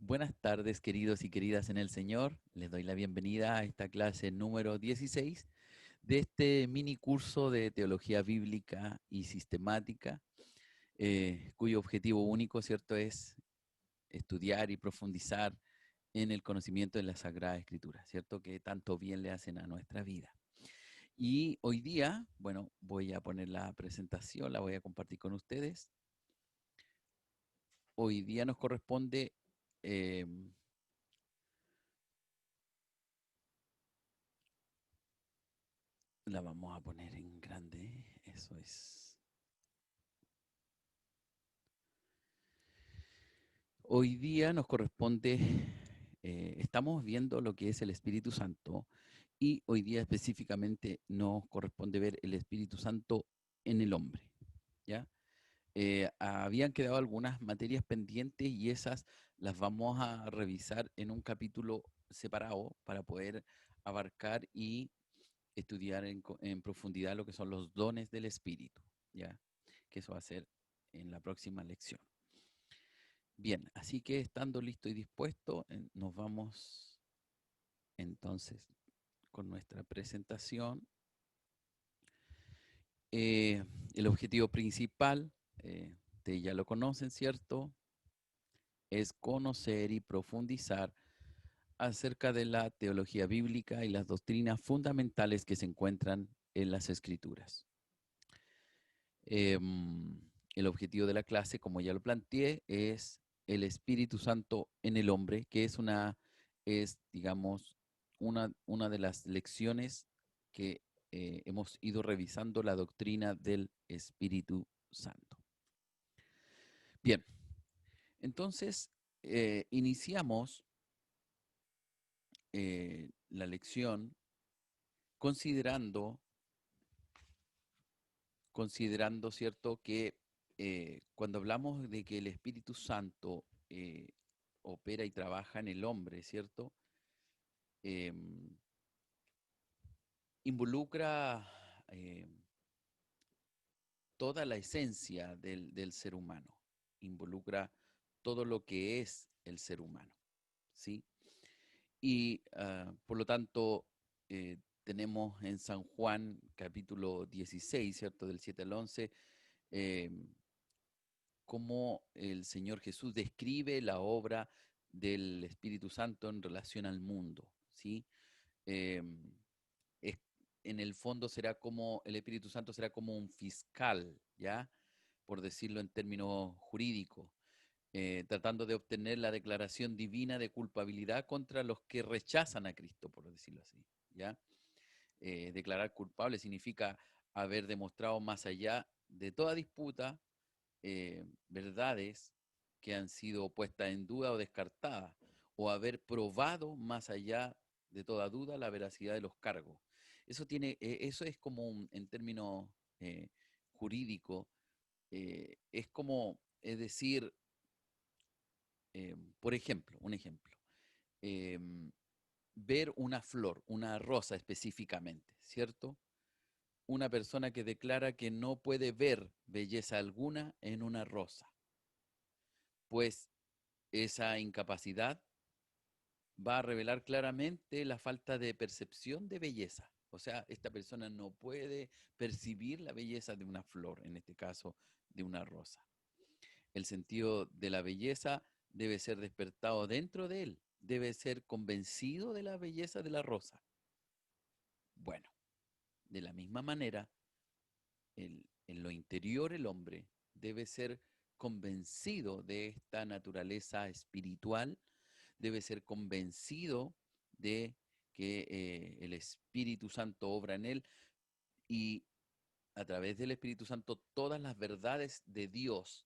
Buenas tardes, queridos y queridas en el Señor. Les doy la bienvenida a esta clase número 16 de este mini curso de teología bíblica y sistemática, cuyo objetivo único, ¿cierto?, es estudiar y profundizar en el conocimiento de la Sagrada Escritura, ¿cierto?, que tanto bien le hacen a nuestra vida. Y hoy día, bueno, voy a poner la presentación, la voy a compartir con ustedes. Hoy día nos corresponde... eh, La vamos a poner en grande. Eso es. Hoy día nos corresponde, estamos viendo lo que es el Espíritu Santo y hoy día específicamente nos corresponde ver el Espíritu Santo en el hombre, ¿ya? Habían quedado algunas materias pendientes y esas las vamos a revisar en un capítulo separado para poder abarcar y estudiar en profundidad lo que son los dones del Espíritu, ¿ya? Que eso va a ser en la próxima lección. Bien, así que estando listo y dispuesto, nos vamos entonces con nuestra presentación. Eh, el objetivo principal, ustedes ya lo conocen, ¿cierto? Es conocer y profundizar acerca de la teología bíblica y las doctrinas fundamentales que se encuentran en las Escrituras. Em, el objetivo de la clase, como ya lo planteé, es el Espíritu Santo en el hombre, que es, digamos, una de las lecciones que hemos ido revisando la doctrina del Espíritu Santo. Bien, entonces iniciamos la lección considerando ¿cierto?, que cuando hablamos de que el Espíritu Santo opera y trabaja en el hombre, ¿cierto? Em, Involucra eh, toda la esencia del ser humano, involucra todo lo que es el ser humano, ¿sí? Y por lo tanto, tenemos en San Juan capítulo 16, ¿cierto? Del 7 al 11, cómo el Señor Jesús describe la obra del Espíritu Santo en relación al mundo, ¿sí? Eh, es- en el fondo será como, el Espíritu Santo será como un fiscal, ¿ya? Por decirlo en términos jurídicos, tratando de obtener la declaración divina de culpabilidad contra los que rechazan a Cristo, por decirlo así, ¿ya? Declarar culpable significa haber demostrado más allá de toda disputa verdades que han sido puestas en duda o descartadas, o haber probado más allá de toda duda la veracidad de los cargos. Eso es como en términos jurídicos, es como, es decir, por ejemplo, un ejemplo, em, ver una flor, una rosa específicamente, ¿cierto? Una persona que declara que no puede ver belleza alguna en una rosa, pues esa incapacidad va a revelar claramente la falta de percepción de belleza. O sea, esta persona no puede percibir la belleza de una flor, en este caso de una rosa. El sentido de la belleza debe ser despertado dentro de él, debe ser convencido de la belleza de la rosa. Bueno, de la misma manera, en lo interior el hombre debe ser convencido de esta naturaleza espiritual, debe ser convencido de que el Espíritu Santo obra en él y a través del Espíritu Santo todas las verdades de Dios.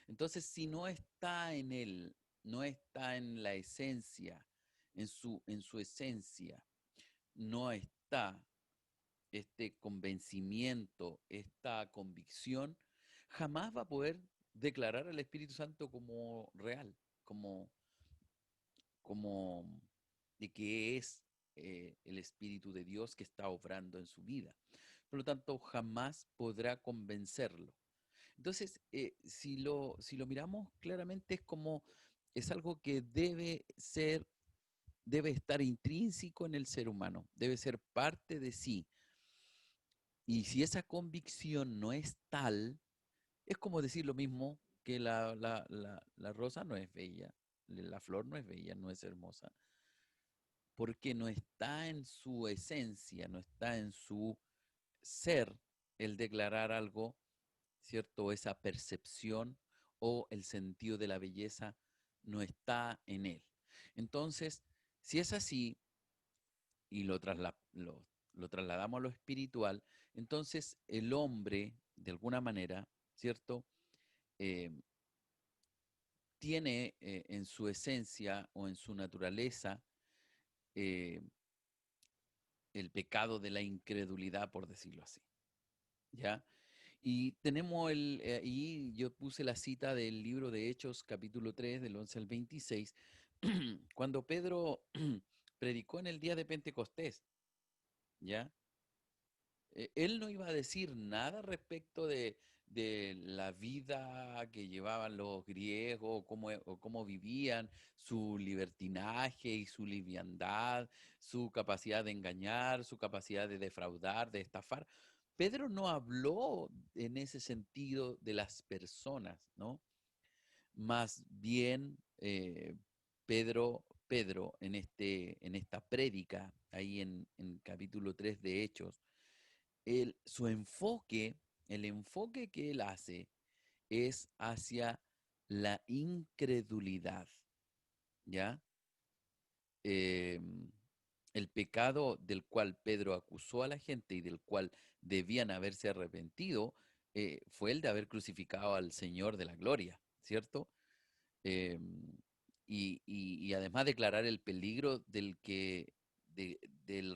Entonces, si no está en él, no está en la esencia, en su esencia, no está este convencimiento, esta convicción, jamás va a poder declarar al Espíritu Santo como real, como de que es el Espíritu de Dios que está obrando en su vida. Por lo tanto, jamás podrá convencerlo. Entonces, si lo miramos claramente, es como es algo que debe estar intrínseco en el ser humano, debe ser parte de sí. Y si esa convicción no es tal, es como decir lo mismo que la rosa no es bella, la flor no es bella, no es hermosa, porque no está en su esencia, no está en su ser el declarar algo, ¿cierto? Esa percepción o el sentido de la belleza no está en él. Entonces, si es así y lo trasladamos a lo espiritual, entonces el hombre, de alguna manera, ¿cierto? Eh, tiene en su esencia o en su naturaleza eh, el pecado de la incredulidad, por decirlo así, ¿ya? Y tenemos y yo puse la cita del libro de Hechos, capítulo 3 del 11 al 26, cuando Pedro predicó en el día de Pentecostés, ¿ya? Él no iba a decir nada respecto de la vida que llevaban los griegos, o cómo vivían, su libertinaje y su liviandad, su capacidad de engañar, su capacidad de defraudar, de estafar. Pedro no habló en ese sentido de las personas, ¿no? Más bien, Pedro en esta prédica, ahí en capítulo 3 de Hechos, su enfoque, el enfoque que él hace es hacia la incredulidad, ¿ya? Eh, el pecado del cual Pedro acusó a la gente y del cual debían haberse arrepentido fue el de haber crucificado al Señor de la gloria, ¿cierto? Eh, y además declarar el peligro del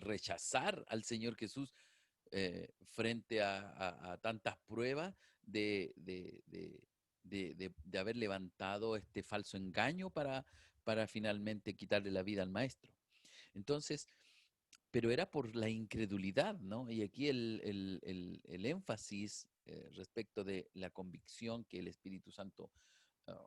rechazar al Señor Jesús frente a tantas pruebas de, de, de, de haber levantado este falso engaño para finalmente quitarle la vida al maestro. Entonces, pero era por la incredulidad, ¿no? Y aquí el énfasis respecto de la convicción que el Espíritu Santo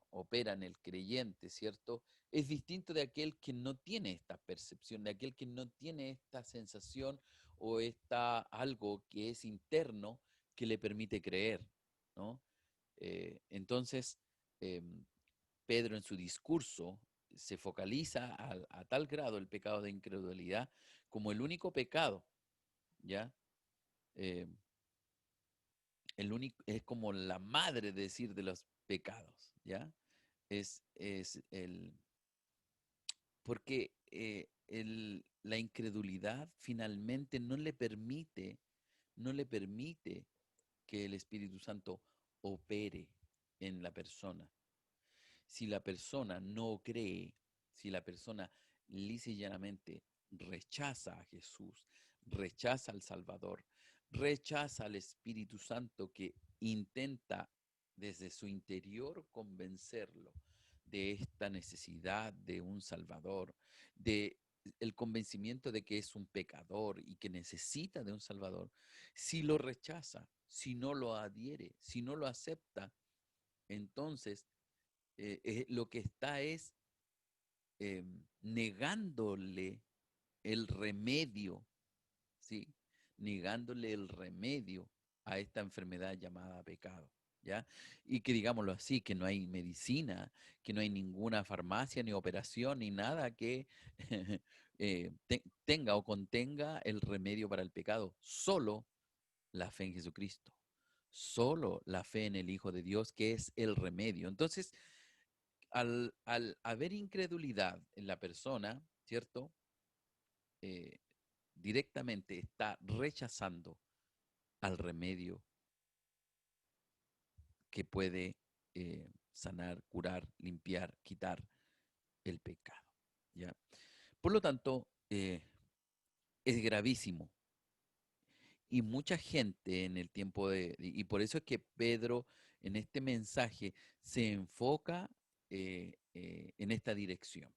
opera en el creyente, ¿cierto? Es distinto de aquel que no tiene esta percepción, de aquel que no tiene esta sensación o esta algo que es interno que le permite creer, ¿no? Entonces, eh, Pedro en su discurso se focaliza a tal grado el pecado de incredulidad como el único pecado, ¿ya? Eh, el único, es como la madre, decir, de los pecados, ¿ya? Es porque la incredulidad finalmente no le permite que el Espíritu Santo opere en la persona. Si la persona no cree, si la persona lisa y llanamente rechaza a Jesús, rechaza al Salvador, rechaza al Espíritu Santo que intenta desde su interior convencerlo de esta necesidad de un Salvador, de el convencimiento de que es un pecador y que necesita de un Salvador, si lo rechaza, si no lo adhiere, si no lo acepta, entonces lo que está es negándole el remedio, ¿sí? Negándole el remedio a esta enfermedad llamada pecado, ¿ya? Y que digámoslo así, que no hay medicina, que no hay ninguna farmacia, ni operación, ni nada que tenga o contenga el remedio para el pecado. Solo la fe en Jesucristo. Solo la fe en el Hijo de Dios, que es el remedio. Entonces, al haber incredulidad en la persona, ¿cierto? Eh, directamente está rechazando al remedio que puede sanar, curar, limpiar, quitar el pecado, ¿ya? Por lo tanto, es gravísimo. Y mucha gente en el tiempo y por eso es que Pedro en este mensaje se enfoca en esta dirección,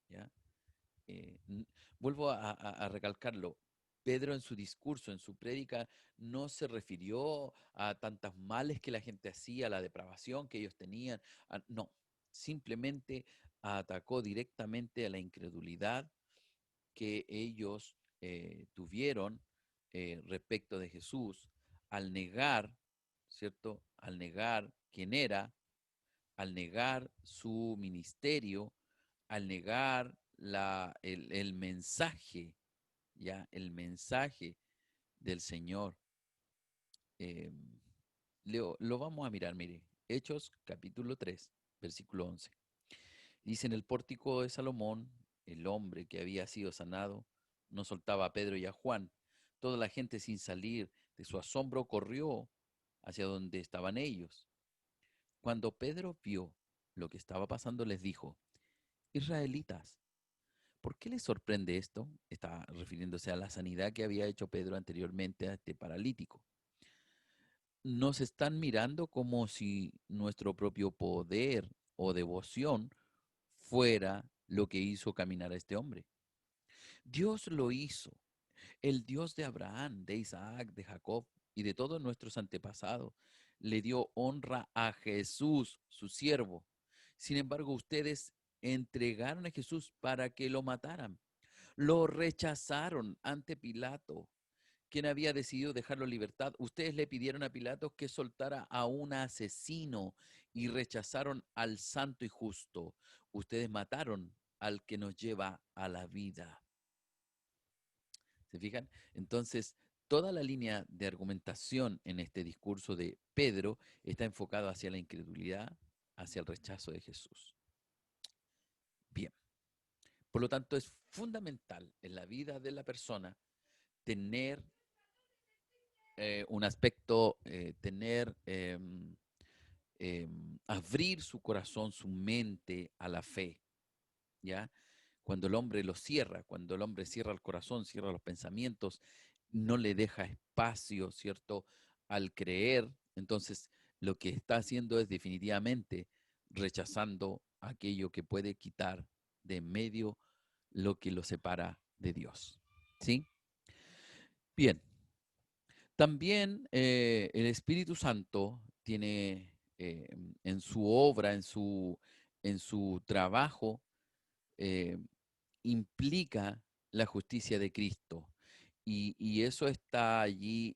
¿ya? eh, n- Vuelvo a recalcarlo, Pedro en su discurso, en su prédica, no se refirió a tantas males que la gente hacía, a la depravación que ellos tenían, no. simplemente atacó directamente a la incredulidad que ellos tuvieron respecto de Jesús al negar, ¿cierto? Al negar quién era, al negar su ministerio, al negar el mensaje, ya, el mensaje del Señor. Eh, lo vamos a mirar, mire, Hechos capítulo 3, versículo 11. Dice: en el pórtico de Salomón, el hombre que había sido sanado no soltaba a Pedro y a Juan. Toda la gente, sin salir de su asombro, corrió hacia donde estaban ellos. Cuando Pedro vio lo que estaba pasando, les dijo: Israelitas, ¿por qué les sorprende esto? Está refiriéndose a la sanidad que había hecho Pedro anteriormente a este paralítico. Nos están mirando como si nuestro propio poder o devoción fuera lo que hizo caminar a este hombre. Dios lo hizo. El Dios de Abraham, de Isaac, de Jacob y de todos nuestros antepasados le dio honra a Jesús, su siervo. Sin embargo, ustedes entregaron a Jesús para que lo mataran. Lo rechazaron ante Pilato, quien había decidido dejarlo en libertad. Ustedes le pidieron a Pilato que soltara a un asesino y rechazaron al santo y justo. Ustedes mataron al que nos lleva a la vida. ¿Se fijan? Entonces, toda la línea de argumentación en este discurso de Pedro está enfocado hacia la incredulidad, hacia el rechazo de Jesús. Bien. Por lo tanto, es fundamental en la vida de la persona tener un aspecto, abrir su corazón, su mente a la fe, ¿ya? Cuando el hombre lo cierra, cuando el hombre cierra el corazón, cierra los pensamientos, no le deja espacio, ¿cierto?, al creer, entonces lo que está haciendo es definitivamente rechazando aquello que puede quitar de en medio lo que lo separa de Dios, ¿sí? Bien, también el Espíritu Santo tiene en su obra, en su trabajo, eh, implica la justicia de Cristo. Y eso está allí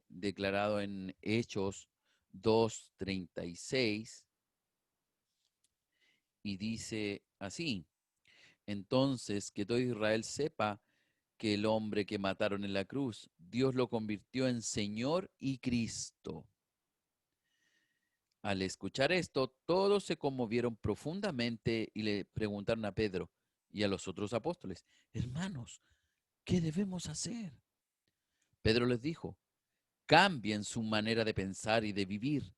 declarado en Hechos 2:36 y dice así: entonces que todo Israel sepa que el hombre que mataron en la cruz, Dios lo convirtió en Señor y Cristo. Al escuchar esto, todos se conmovieron profundamente y le preguntaron a Pedro y a los otros apóstoles: hermanos, ¿qué debemos hacer? Pedro les dijo: cambien su manera de pensar y de vivir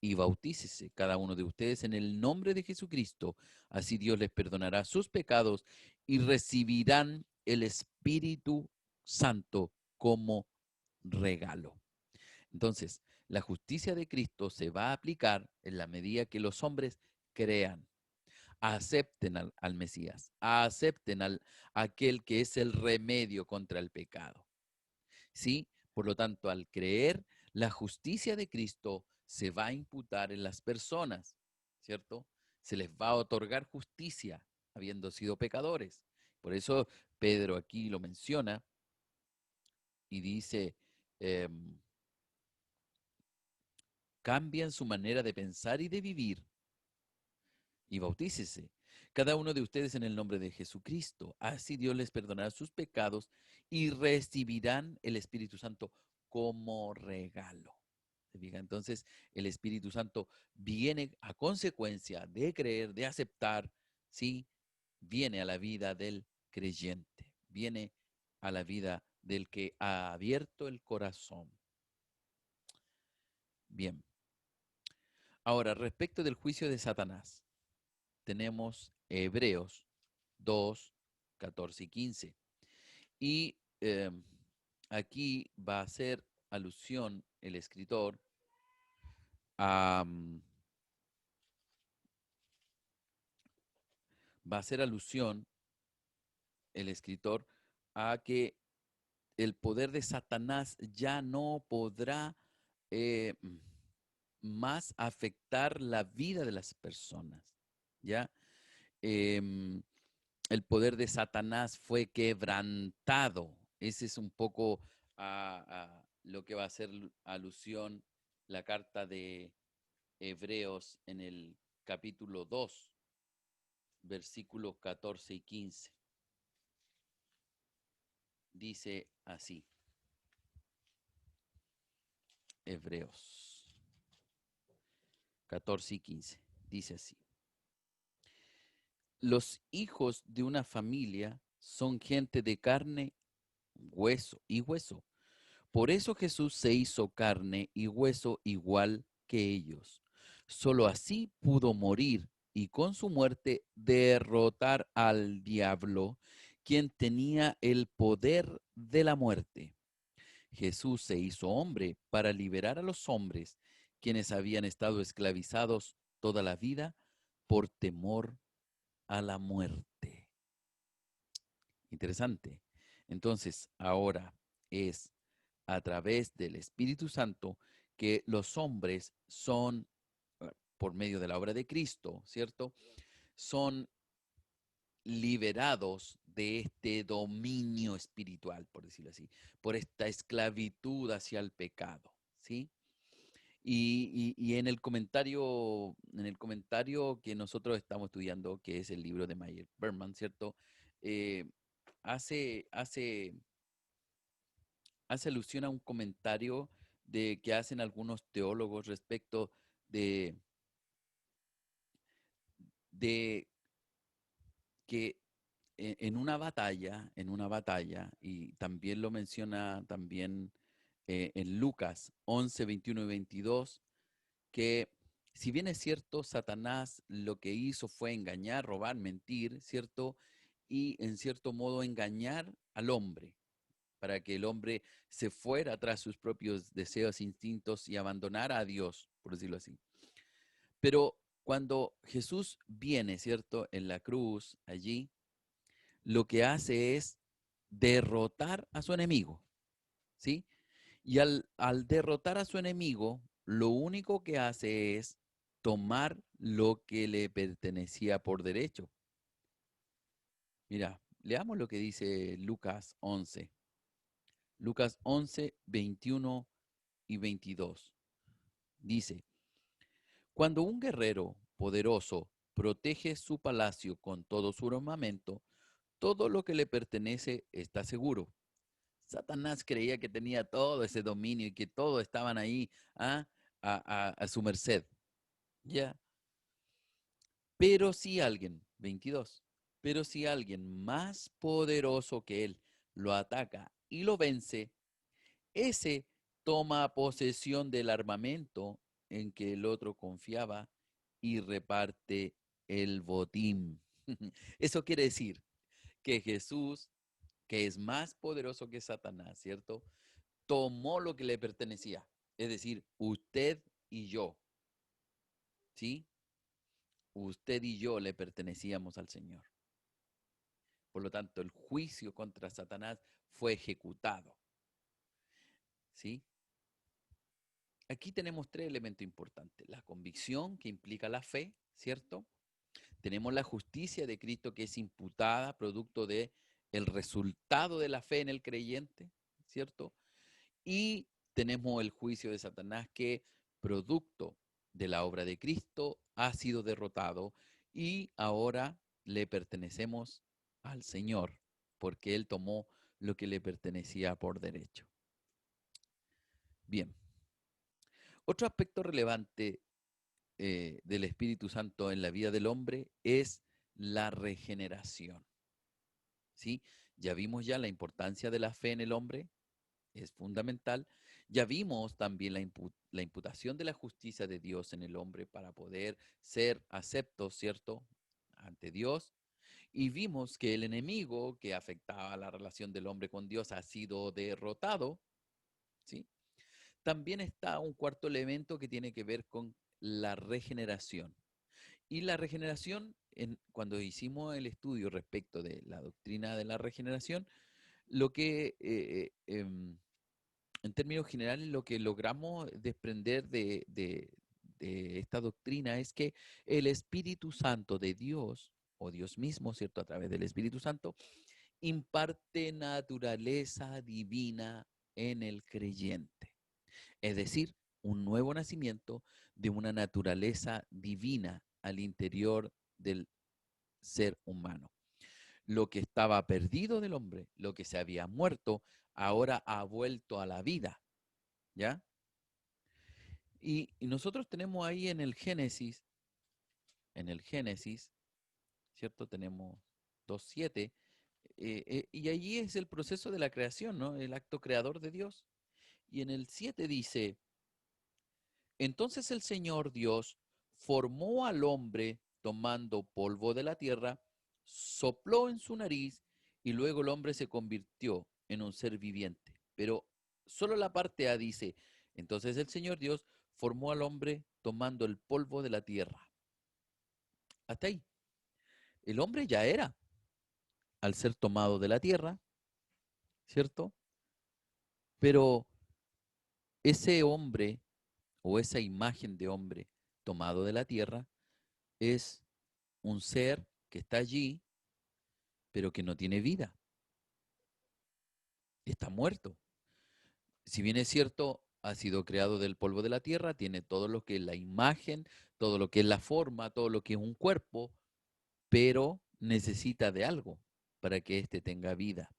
y bautícese cada uno de ustedes en el nombre de Jesucristo. Así Dios les perdonará sus pecados y recibirán el Espíritu Santo como regalo. Entonces, la justicia de Cristo se va a aplicar en la medida que los hombres crean, acepten al Mesías, acepten a aquel que es el remedio contra el pecado. ¿Sí? Por lo tanto, al creer, la justicia de Cristo se va a imputar en las personas, ¿cierto? Se les va a otorgar justicia, habiendo sido pecadores. Por eso Pedro aquí lo menciona y dice, em, cambian su manera de pensar y de vivir y bautícese cada uno de ustedes en el nombre de Jesucristo. Así Dios les perdonará sus pecados y recibirán el Espíritu Santo como regalo. ¿Se fija? Entonces, el Espíritu Santo viene a consecuencia de creer, de aceptar, ¿sí? Viene a la vida del creyente, viene a la vida del que ha abierto el corazón. Bien. Ahora, respecto del juicio de Satanás, tenemos Hebreos 2, 14 y 15. Y aquí va a hacer alusión el escritor a, va a hacer alusión el escritor a que el poder de Satanás ya no podrá más afectar la vida de las personas. ¿ya? Em, el poder de Satanás fue quebrantado. Ese es un poco a lo que va a hacer alusión la carta de Hebreos en el capítulo 2, versículos 14 y 15. Dice así, Hebreos 14 y 15. Dice así. Los hijos de una familia son gente de carne, hueso y hueso. Por eso Jesús se hizo carne y hueso igual que ellos. Solo así pudo morir y con su muerte derrotar al diablo, quien tenía el poder de la muerte. Jesús se hizo hombre para liberar a los hombres, quienes habían estado esclavizados toda la vida por temor a la muerte. Interesante. Entonces, ahora es a través del Espíritu Santo que los hombres son, por medio de la obra de Cristo, ¿cierto? Son liberados de este dominio espiritual, por decirlo así, por esta esclavitud hacia el pecado, ¿sí? Y en el comentario que nosotros estamos estudiando, que es el libro de Meyer Berman, ¿cierto? Eh, hace, hace, hace alusión a un comentario de que hacen algunos teólogos respecto de, de que en una batalla, y también lo menciona también en Lucas 11, 21 y 22, que si bien es cierto, Satanás lo que hizo fue engañar, robar, mentir, ¿cierto? Y en cierto modo engañar al hombre, para que el hombre se fuera tras sus propios deseos, instintos y abandonara a Dios, por decirlo así. Pero cuando Jesús viene, ¿cierto? En la cruz, allí, lo que hace es derrotar a su enemigo, ¿sí? Y al derrotar a su enemigo, lo único que hace es tomar lo que le pertenecía por derecho. Mira, leamos lo que dice Lucas 11. Lucas 11, 21 y 22. Dice, cuando un guerrero poderoso protege su palacio con todo su armamento, todo lo que le pertenece está seguro. Satanás creía que tenía todo ese dominio y que todos estaban ahí ¿ah? A su merced. Ya. Pero si alguien, 22, pero si alguien más poderoso que él lo ataca y lo vence, ese toma posesión del armamento en que el otro confiaba y reparte el botín. Eso quiere decir que Jesús, que es más poderoso que Satanás, ¿cierto? Tomó lo que le pertenecía, es decir, usted y yo, ¿sí? Usted y yo le pertenecíamos al Señor. Por lo tanto, el juicio contra Satanás fue ejecutado, ¿sí? Aquí tenemos tres elementos importantes. La convicción, que implica la fe, ¿cierto? Tenemos la justicia de Cristo, que es imputada producto de el resultado de la fe en el creyente, ¿cierto? Y tenemos el juicio de Satanás, que producto de la obra de Cristo ha sido derrotado y ahora le pertenecemos al Señor, porque Él tomó lo que le pertenecía por derecho. Bien, otro aspecto relevante del Espíritu Santo en la vida del hombre es la regeneración. ¿Sí? Ya vimos ya la importancia de la fe en el hombre, es fundamental. Ya vimos también la imputación de la justicia de Dios en el hombre para poder ser aceptos, ¿cierto?, ante Dios. Y vimos que el enemigo que afectaba la relación del hombre con Dios ha sido derrotado, ¿sí? También está un cuarto elemento que tiene que ver con la regeneración. Y la regeneración, cuando hicimos el estudio respecto de la doctrina de la regeneración, lo que en términos generales, lo que logramos desprender de esta doctrina es que el Espíritu Santo de Dios, o Dios mismo, ¿cierto? A través del Espíritu Santo, imparte naturaleza divina en el creyente. Es decir, un nuevo nacimiento de una naturaleza divina al interior del ser humano. Lo que estaba perdido del hombre, lo que se había muerto, ahora ha vuelto a la vida, ¿ya? Y nosotros tenemos ahí en el Génesis, ¿cierto? Tenemos 2:7, y allí es el proceso de la creación, ¿no? El acto creador de Dios. Y en el 7 dice, entonces el Señor Dios formó al hombre tomando polvo de la tierra, sopló en su nariz y luego el hombre se convirtió en un ser viviente. Pero solo la parte A dice, entonces el Señor Dios formó al hombre tomando el polvo de la tierra. Hasta ahí. El hombre ya era, al ser tomado de la tierra, ¿cierto? Pero ese hombre o esa imagen de hombre tomado de la tierra es un ser que está allí, pero que no tiene vida, está muerto. Si bien es cierto, ha sido creado del polvo de la tierra, tiene todo lo que es la imagen, todo lo que es la forma, todo lo que es un cuerpo, pero necesita de algo para que éste tenga vida,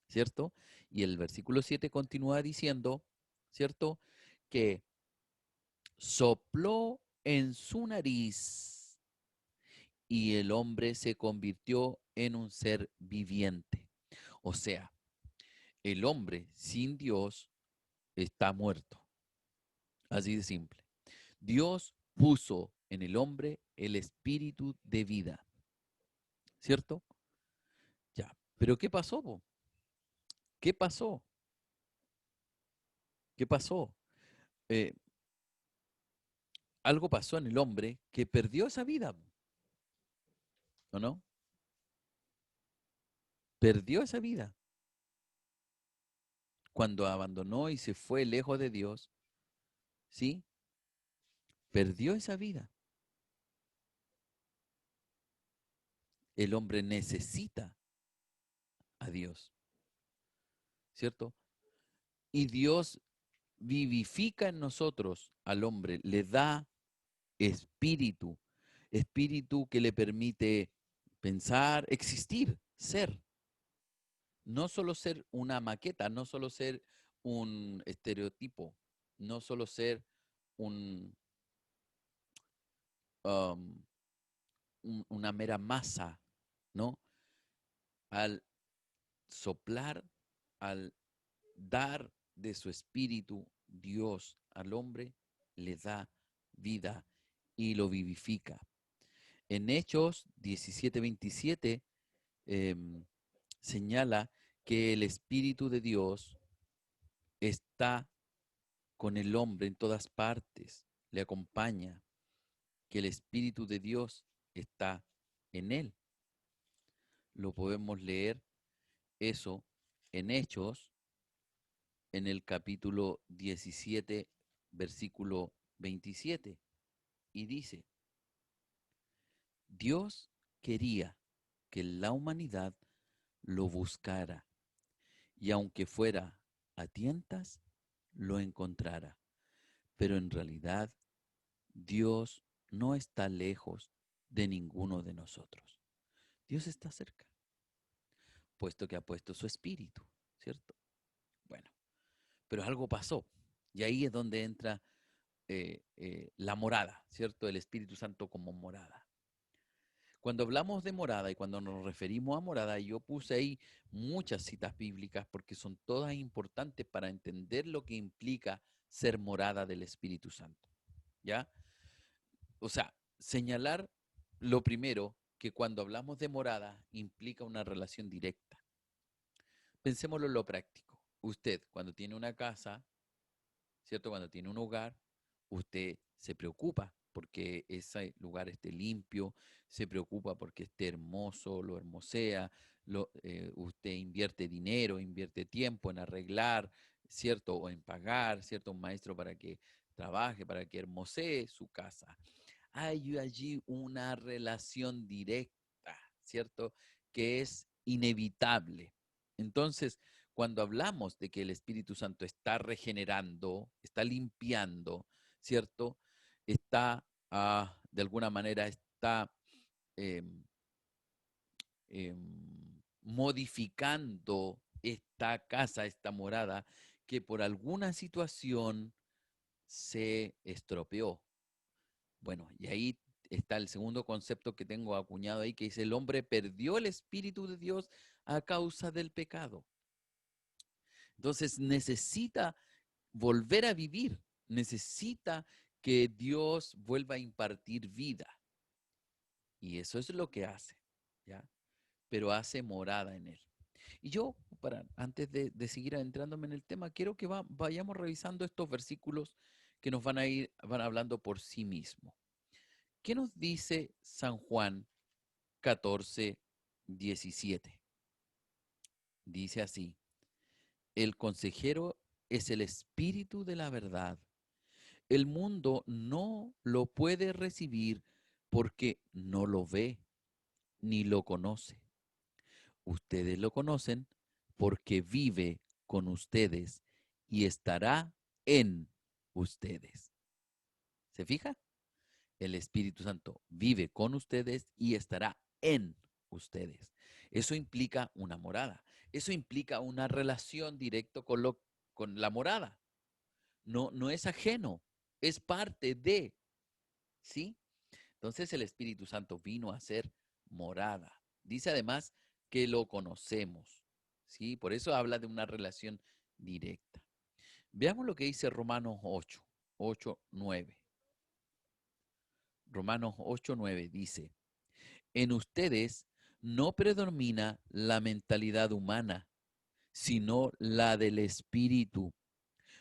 ¿cierto? Y el versículo 7 continúa diciendo, ¿cierto? Que sopló en su nariz y el hombre se convirtió en un ser viviente. O sea, el hombre sin Dios está muerto. Así de simple. Dios puso en el hombre el espíritu de vida, ¿cierto? Ya. Pero ¿qué pasó, po? ¿Qué pasó? ¿Qué pasó? Eh, Algo pasó en el hombre que perdió esa vida, ¿o no? Perdió esa vida. Cuando abandonó y se fue lejos de Dios, ¿sí? Perdió esa vida. El hombre necesita a Dios, ¿cierto? Y Dios vivifica en nosotros al hombre, le da espíritu, espíritu que le permite pensar, existir, ser. No solo ser una maqueta, no solo ser un estereotipo, no solo ser un, um, una mera masa, ¿no? Al soplar, al dar de su espíritu, Dios al hombre le da vida y lo vivifica. En Hechos 17:27 señala que el Espíritu de Dios está con el hombre en todas partes, le acompaña, que el Espíritu de Dios está en él. Lo podemos leer eso en Hechos, en el capítulo 17, versículo 27, y dice, Dios quería que la humanidad lo buscara y aunque fuera a tientas, lo encontrara. Pero en realidad Dios no está lejos de ninguno de nosotros. Dios está cerca, puesto que ha puesto su espíritu, ¿cierto? Bueno, pero algo pasó y ahí es donde entra la morada, ¿cierto? El Espíritu Santo como morada. Cuando hablamos de morada y cuando nos referimos a morada, yo puse ahí muchas citas bíblicas porque son todas importantes para entender lo que implica ser morada del Espíritu Santo. ¿Ya? O sea, señalar lo primero, que cuando hablamos de morada implica una relación directa. Pensémoslo en lo práctico. Usted, cuando tiene una casa, ¿cierto? Cuando tiene un hogar, usted se preocupa porque ese lugar esté limpio, se preocupa porque esté hermoso, lo hermosea, usted invierte dinero, invierte tiempo en arreglar, ¿cierto? O en pagar, ¿cierto? Un maestro para que trabaje, para que hermosee su casa. Hay allí una relación directa, ¿cierto? Que es inevitable. Entonces, cuando hablamos de que el Espíritu Santo está regenerando, está limpiando, ¿cierto? Está, de alguna manera, está em, modificando esta casa, esta morada, que por alguna situación se estropeó. Bueno, y ahí está el segundo concepto que tengo acuñado ahí, que dice, el hombre perdió el Espíritu de Dios a causa del pecado. Entonces necesita volver a vivir, necesita que Dios vuelva a impartir vida. Y eso es lo que hace, ¿ya? Pero hace morada en él. Y yo, antes de seguir adentrándome en el tema, quiero que vayamos revisando estos versículos que nos van hablando por sí mismos. ¿Qué nos dice San Juan 14:17? Dice así, el consejero es el espíritu de la verdad. El mundo no lo puede recibir porque no lo ve ni lo conoce. Ustedes lo conocen porque vive con ustedes y estará en ustedes. ¿Se fija? El Espíritu Santo vive con ustedes y estará en ustedes. Eso implica una morada. Eso implica una relación directa con la morada. No, no es ajeno, es parte de, ¿sí? Entonces el Espíritu Santo vino a ser morada. Dice además que lo conocemos, ¿sí? Por eso habla de una relación directa. Veamos lo que dice Romanos 8:9. Romanos 8:9 dice, en ustedes no predomina la mentalidad humana, sino la del Espíritu,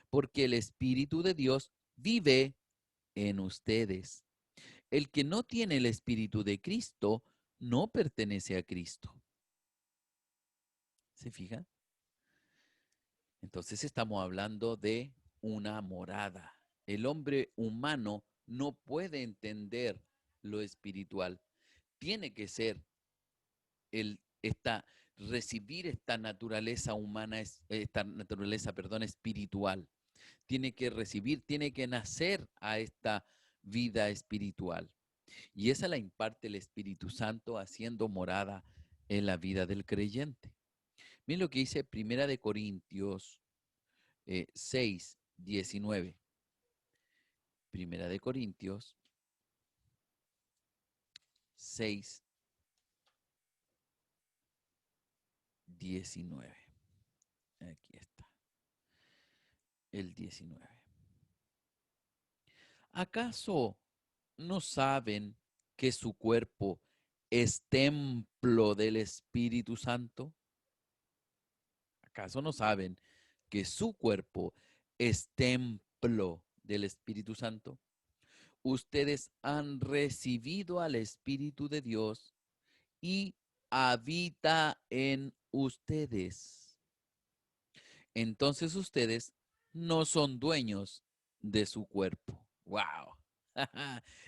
porque el Espíritu de Dios vive en ustedes. El que no tiene el Espíritu de Cristo no pertenece a Cristo. ¿Se fija? Entonces estamos hablando de una morada. El hombre humano no puede entender lo espiritual. Tiene que ser recibir esta naturaleza humana, esta naturaleza, perdón, espiritual. Tiene que recibir, tiene que nacer a esta vida espiritual. Y esa la imparte el Espíritu Santo haciendo morada en la vida del creyente. Miren lo que dice Primera de Corintios 6:19. Primera de Corintios 6:19. Aquí está, el 19. ¿Acaso no saben que su cuerpo es templo del Espíritu Santo? ¿Acaso no saben que su cuerpo es templo del Espíritu Santo? Ustedes han recibido al Espíritu de Dios y habita en ustedes. Entonces ustedes no son dueños de su cuerpo. ¡Wow!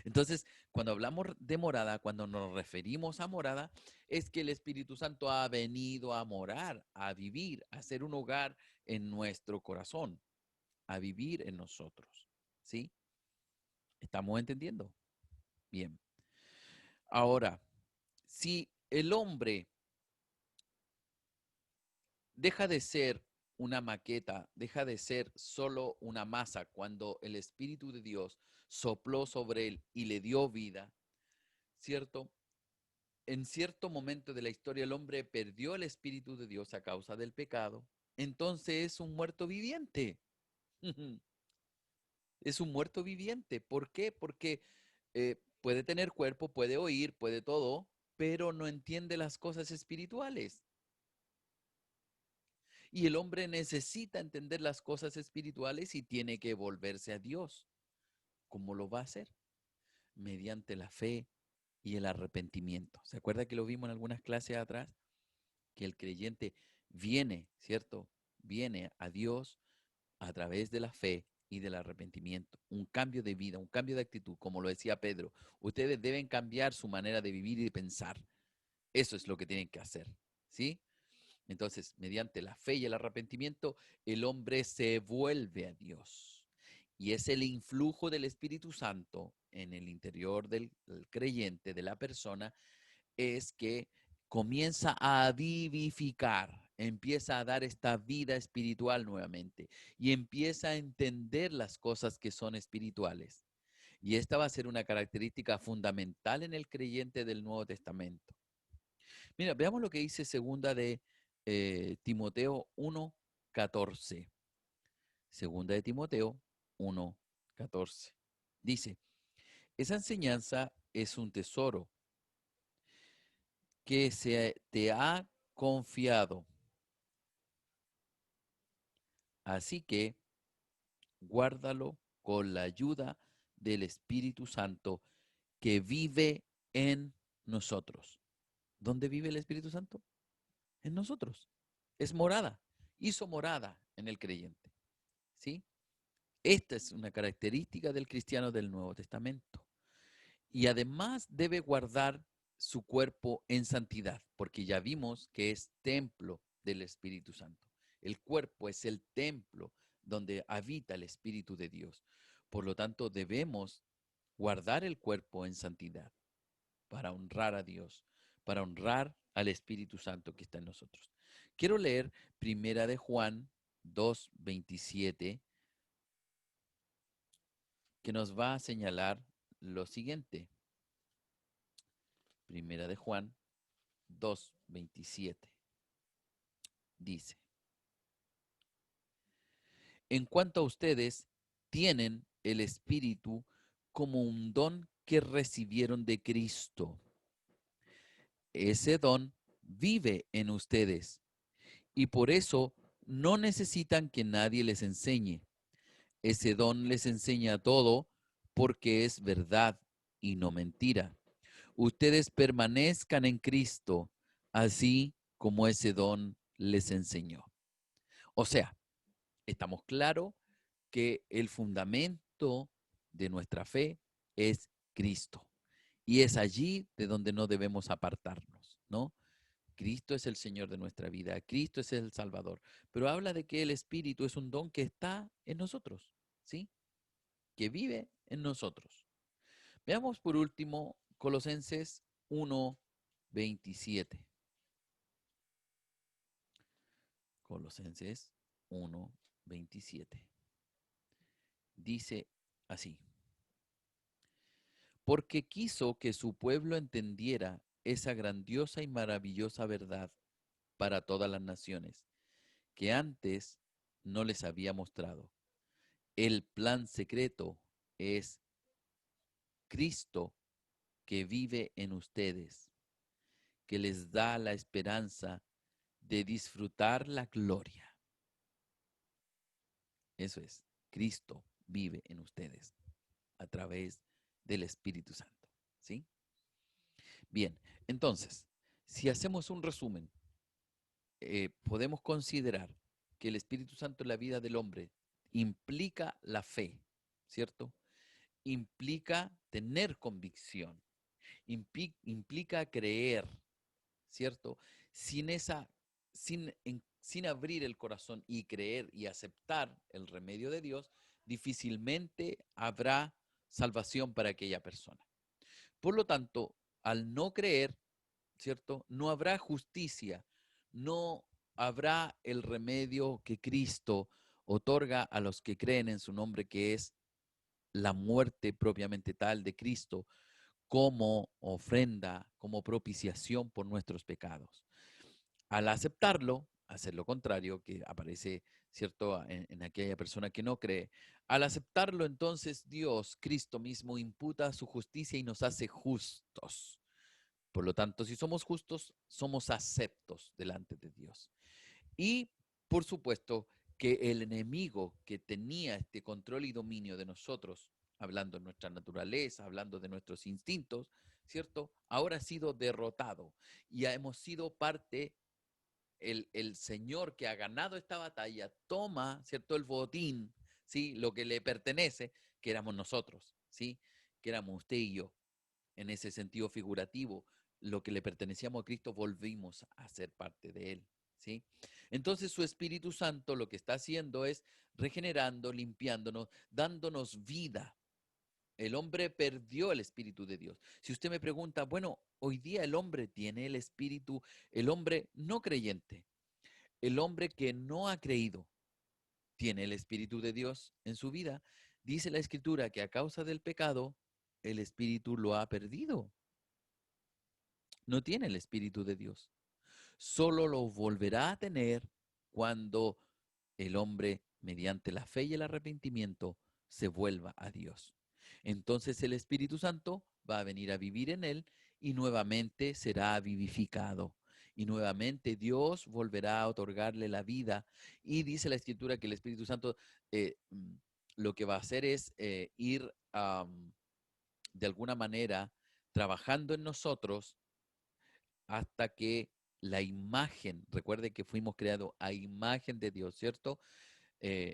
Entonces, cuando hablamos de morada, cuando nos referimos a morada, es que el Espíritu Santo ha venido a morar, a vivir, a ser un hogar en nuestro corazón, a vivir en nosotros. ¿Sí? ¿Estamos entendiendo? Bien. Ahora, si el hombre deja de ser una maqueta, deja de ser solo una masa cuando el Espíritu de Dios sopló sobre él y le dio vida, ¿cierto? En cierto momento de la historia el hombre perdió el Espíritu de Dios a causa del pecado, entonces es un muerto viviente. Es un muerto viviente. ¿Por qué? Porque puede tener cuerpo, puede oír, puede todo, pero no entiende las cosas espirituales. Y el hombre necesita entender las cosas espirituales y tiene que volverse a Dios. ¿Cómo lo va a hacer? Mediante la fe y el arrepentimiento. ¿Se acuerda que lo vimos en algunas clases atrás? Que el creyente viene, ¿cierto? Viene a Dios a través de la fe y del arrepentimiento, un cambio de vida, un cambio de actitud, como lo decía Pedro. Ustedes deben cambiar su manera de vivir y de pensar. Eso es lo que tienen que hacer, ¿sí? Entonces, mediante la fe y el arrepentimiento, el hombre se vuelve a Dios. Y es el influjo del Espíritu Santo en el interior del creyente, de la persona, es que comienza a vivificar, empieza a dar esta vida espiritual nuevamente y empieza a entender las cosas que son espirituales. Y esta va a ser una característica fundamental en el creyente del Nuevo Testamento. Mira, veamos lo que dice segunda de Timoteo 1:14. Segunda de Timoteo 1:14. Dice, esa enseñanza es un tesoro que se te ha confiado. Así que guárdalo con la ayuda del Espíritu Santo que vive en nosotros. ¿Dónde vive el Espíritu Santo? En nosotros. Es morada. Hizo morada en el creyente. ¿Sí? Esta es una característica del cristiano del Nuevo Testamento. Y además debe guardar su cuerpo en santidad, porque ya vimos que es templo del Espíritu Santo. El cuerpo es el templo donde habita el Espíritu de Dios. Por lo tanto, debemos guardar el cuerpo en santidad para honrar a Dios, para honrar al Espíritu Santo que está en nosotros. Quiero leer Primera de Juan 2:27, que nos va a señalar lo siguiente. Primera de Juan 2:27 dice, en cuanto a ustedes, tienen el Espíritu como un don que recibieron de Cristo. Ese don vive en ustedes y por eso no necesitan que nadie les enseñe. Ese don les enseña todo porque es verdad y no mentira. Ustedes permanezcan en Cristo, así como ese don les enseñó. O sea, estamos claros que el fundamento de nuestra fe es Cristo. Y es allí de donde no debemos apartarnos, ¿no? Cristo es el Señor de nuestra vida, Cristo es el Salvador. Pero habla de que el Espíritu es un don que está en nosotros, ¿sí? Que vive en nosotros. Veamos por último Colosenses 1:27. Colosenses 1:27. Dice así, porque quiso que su pueblo entendiera esa grandiosa y maravillosa verdad para todas las naciones, que antes no les había mostrado. El plan secreto es Cristo que vive en ustedes, que les da la esperanza de disfrutar la gloria. Eso es, Cristo vive en ustedes a través del Espíritu Santo. ¿Sí? Bien, entonces, si hacemos un resumen, podemos considerar que el Espíritu Santo en la vida del hombre implica la fe, ¿cierto? Implica tener convicción, implica creer, ¿cierto? Sin esa, sin abrir el corazón y creer y aceptar el remedio de Dios, difícilmente habrá salvación para aquella persona. Por lo tanto, al no creer, ¿cierto? No habrá justicia, no habrá el remedio que Cristo otorga a los que creen en su nombre, que es la muerte propiamente tal de Cristo como ofrenda, como propiciación por nuestros pecados. Al aceptarlo, hacer lo contrario, que aparece, ¿cierto?, en aquella persona que no cree. Al aceptarlo, entonces Dios, Cristo mismo, imputa su justicia y nos hace justos. Por lo tanto, si somos justos, somos aceptos delante de Dios. Y, por supuesto, que el enemigo que tenía este control y dominio de nosotros, hablando de nuestra naturaleza, hablando de nuestros instintos, ¿cierto? Ahora ha sido derrotado y hemos sido parte, el Señor que ha ganado esta batalla toma, ¿cierto? El botín, ¿sí? Lo que le pertenece, que éramos nosotros, ¿sí? Que éramos usted y yo. En ese sentido figurativo, lo que le pertenecíamos a Cristo, volvimos a ser parte de Él, ¿sí? Entonces su Espíritu Santo lo que está haciendo es regenerando, limpiándonos, dándonos vida. El hombre perdió el Espíritu de Dios. Si usted me pregunta, bueno, hoy día el hombre tiene el Espíritu, el hombre no creyente, el hombre que no ha creído, tiene el Espíritu de Dios en su vida. Dice la Escritura que a causa del pecado, el Espíritu lo ha perdido. No tiene el Espíritu de Dios. Solo lo volverá a tener cuando el hombre, mediante la fe y el arrepentimiento, se vuelva a Dios. Entonces el Espíritu Santo va a venir a vivir en él y nuevamente será vivificado. Y nuevamente Dios volverá a otorgarle la vida. Y dice la Escritura que el Espíritu Santo lo que va a hacer es ir de alguna manera trabajando en nosotros hasta que la imagen, recuerde que fuimos creados a imagen de Dios, ¿cierto?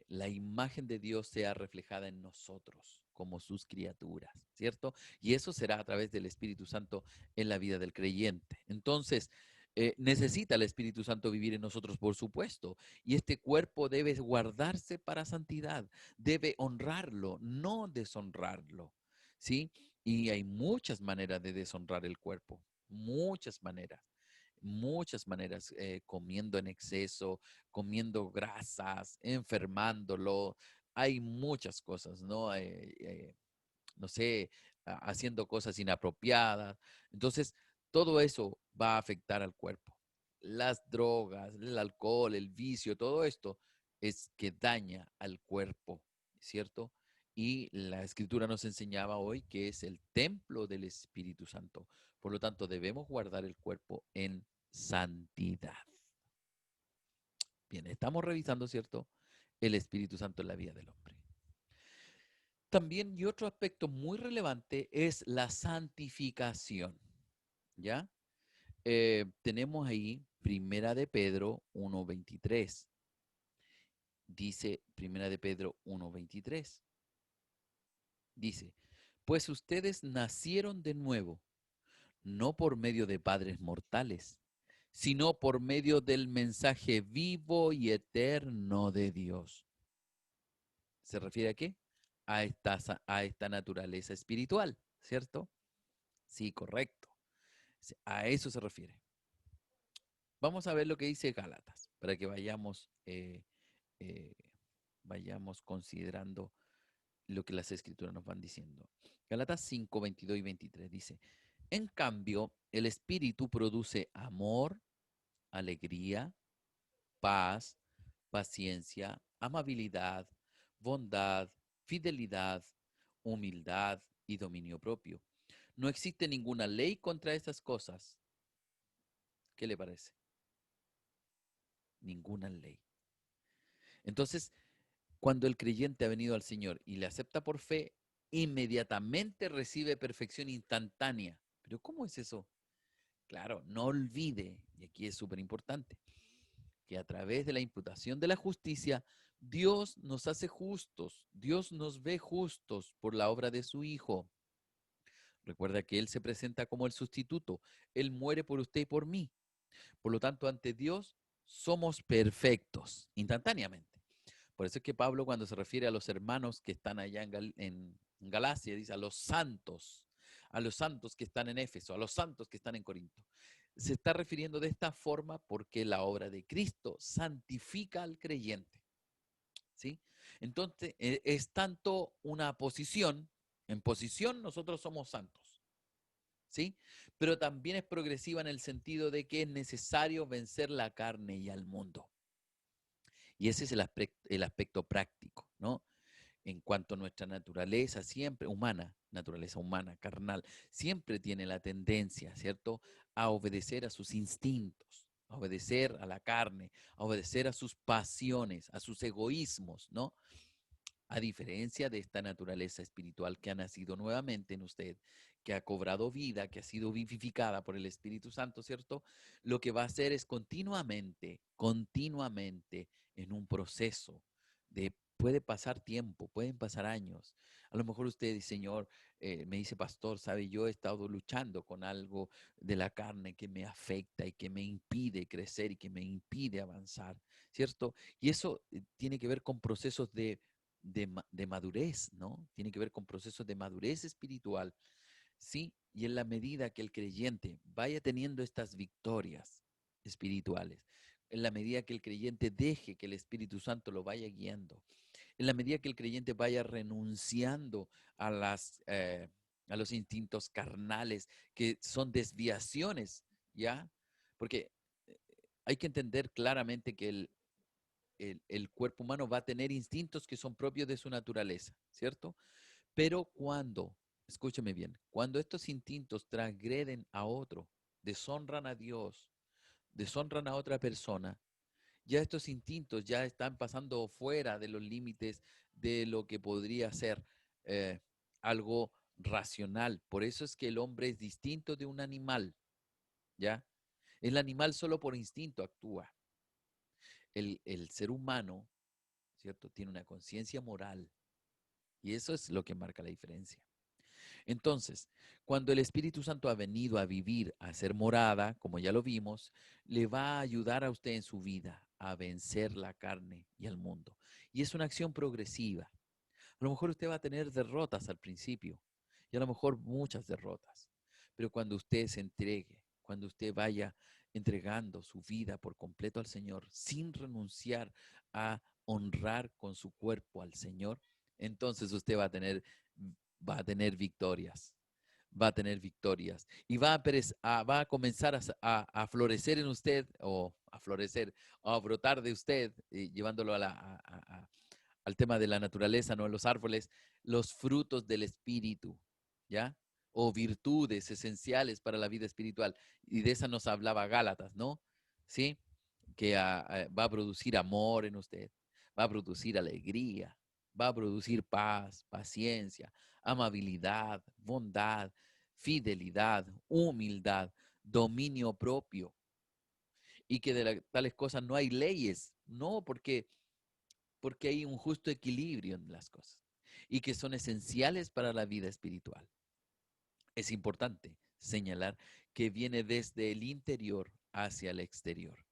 La imagen de Dios sea reflejada en nosotros como sus criaturas, ¿cierto? Y eso será a través del Espíritu Santo en la vida del creyente. Entonces, necesita el Espíritu Santo vivir en nosotros, por supuesto, y este cuerpo debe guardarse para santidad, debe honrarlo, no deshonrarlo, ¿sí? Y hay muchas maneras de deshonrar el cuerpo, muchas maneras, comiendo en exceso, comiendo grasas, enfermándolo. Hay muchas cosas, ¿no? No sé, haciendo cosas inapropiadas. Entonces, todo eso va a afectar al cuerpo. Las drogas, el alcohol, el vicio, todo esto es que daña al cuerpo, ¿cierto? Y la escritura nos enseñaba hoy que es el templo del Espíritu Santo. Por lo tanto, debemos guardar el cuerpo en santidad. Bien, estamos revisando, ¿cierto? El Espíritu Santo en la vida del hombre. También, y otro aspecto muy relevante es la santificación, ¿ya? Tenemos ahí Primera de Pedro 1:23. Dice Primera de Pedro 1:23. Dice, pues ustedes nacieron de nuevo, no por medio de padres mortales, sino por medio del mensaje vivo y eterno de Dios. ¿Se refiere a qué? A esta naturaleza espiritual, ¿cierto? Sí, correcto. A eso se refiere. Vamos a ver lo que dice Gálatas, para que eh, vayamos considerando lo que las escrituras nos van diciendo. Gálatas 5, 22 y 23 dice, en cambio, el Espíritu produce amor, alegría, paz, paciencia, amabilidad, bondad, fidelidad, humildad y dominio propio. No existe ninguna ley contra estas cosas. ¿Qué le parece? Ninguna ley. Entonces, cuando el creyente ha venido al Señor y le acepta por fe, inmediatamente recibe perfección instantánea. ¿Pero cómo es eso? Claro, no olvide, y aquí es súper importante, que a través de la imputación de la justicia, Dios nos hace justos, Dios nos ve justos por la obra de su Hijo. Recuerda que Él se presenta como el sustituto, Él muere por usted y por mí. Por lo tanto, ante Dios somos perfectos instantáneamente. Por eso es que Pablo, cuando se refiere a los hermanos que están allá en Galacia, dice a los santos que están en Éfeso, a los santos que están en Corinto. Se está refiriendo de esta forma porque la obra de Cristo santifica al creyente, ¿sí? Entonces, es tanto una posición, en posición nosotros somos santos, ¿sí? Pero también es progresiva en el sentido de que es necesario vencer la carne y al mundo. Y ese es el aspecto práctico, ¿no? En cuanto a nuestra naturaleza siempre humana, naturaleza humana, carnal, siempre tiene la tendencia, ¿cierto?, a obedecer a sus instintos, a obedecer a la carne, a obedecer a sus pasiones, a sus egoísmos, ¿no? A diferencia de esta naturaleza espiritual que ha nacido nuevamente en usted, que ha cobrado vida, que ha sido vivificada por el Espíritu Santo, ¿cierto? Lo que va a hacer es continuamente en un proceso de puede pasar tiempo, pueden pasar años. A lo mejor usted dice, Señor, me dice, pastor, sabe, yo he estado luchando con algo de la carne que me afecta y que me impide crecer y que me impide avanzar, ¿cierto? Y eso tiene que ver con procesos de madurez, ¿no? Tiene que ver con procesos de madurez espiritual, ¿sí? Y en la medida que el creyente vaya teniendo estas victorias espirituales, en la medida que el creyente deje que el Espíritu Santo lo vaya guiando, en la medida que el creyente vaya renunciando a a los instintos carnales, que son desviaciones, ¿ya? Porque hay que entender claramente que el cuerpo humano va a tener instintos que son propios de su naturaleza, ¿cierto? Pero escúcheme bien, cuando estos instintos transgreden a otro, deshonran a Dios, deshonran a otra persona, ya estos instintos ya están pasando fuera de los límites de lo que podría ser eh, algo racional. Por eso es que el hombre es distinto de un animal, ¿ya? El animal solo por instinto actúa. El ser humano, ¿cierto? Tiene una conciencia moral y eso es lo que marca la diferencia. Entonces, cuando el Espíritu Santo ha venido a vivir, a ser morada, como ya lo vimos, le va a ayudar a usted en su vida a vencer la carne y al mundo. Y es una acción progresiva. A lo mejor usted va a tener derrotas al principio y a lo mejor muchas derrotas, pero cuando usted se entregue, cuando usted vaya entregando su vida por completo al Señor sin renunciar a honrar con su cuerpo al Señor, entonces usted va a tener victorias, va a tener victorias y va a comenzar a florecer en usted o a florecer o a brotar de usted, llevándolo al tema de la naturaleza, ¿no? Los árboles, los frutos del espíritu, ¿ya? O virtudes esenciales para la vida espiritual. Y de esa nos hablaba Gálatas, ¿no? ¿Sí? Que va a producir amor en usted, va a producir alegría, va a producir paz, paciencia, amabilidad, bondad, fidelidad, humildad, dominio propio. Y que tales cosas no hay leyes, no, porque hay un justo equilibrio en las cosas y que son esenciales para la vida espiritual. Es importante señalar que viene desde el interior hacia el exterior.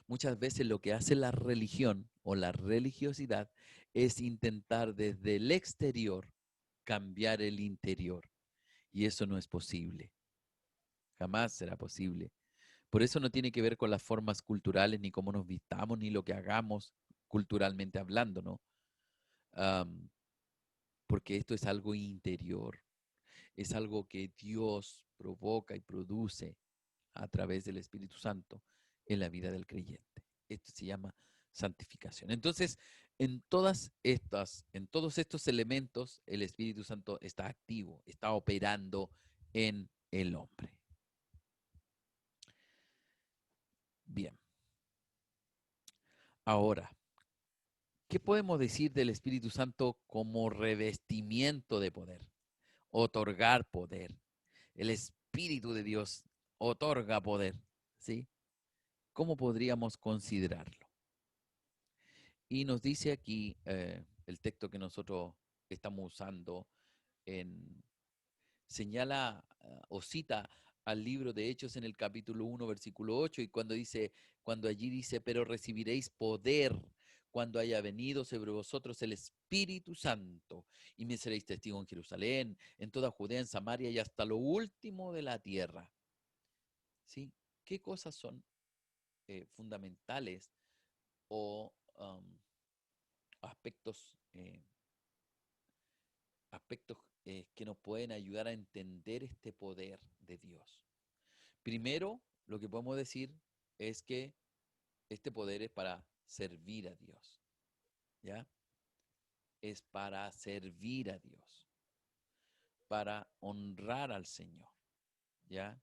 Muchas veces lo que hace la religión o la religiosidad es intentar desde el exterior cambiar el interior y eso no es posible. Jamás será posible. Por eso no tiene que ver con las formas culturales, ni cómo nos vistamos, ni lo que hagamos culturalmente hablando, ¿no? Um, porque esto es algo interior, es algo que Dios provoca y produce a través del Espíritu Santo en la vida del creyente. Esto se llama santificación. Entonces, en todos estos elementos, el Espíritu Santo está activo, está operando en el hombre. Bien, ahora, ¿qué podemos decir del Espíritu Santo como revestimiento de poder? Otorgar poder. El Espíritu de Dios otorga poder, ¿sí? ¿Cómo podríamos considerarlo? Y nos dice aquí el texto que nosotros estamos usando, en, señala o cita al libro de Hechos en el capítulo 1, versículo 8, y cuando allí dice, pero recibiréis poder cuando haya venido sobre vosotros el Espíritu Santo, y me seréis testigo en Jerusalén, en toda Judea, en Samaria y hasta lo último de la tierra. ¿Sí? ¿Qué cosas son fundamentales o aspectos, aspectos que nos pueden ayudar a entender este poder de Dios? Primero, lo que podemos decir es que este poder es para servir a Dios, ¿ya? Es para servir a Dios, para honrar al Señor, ¿ya?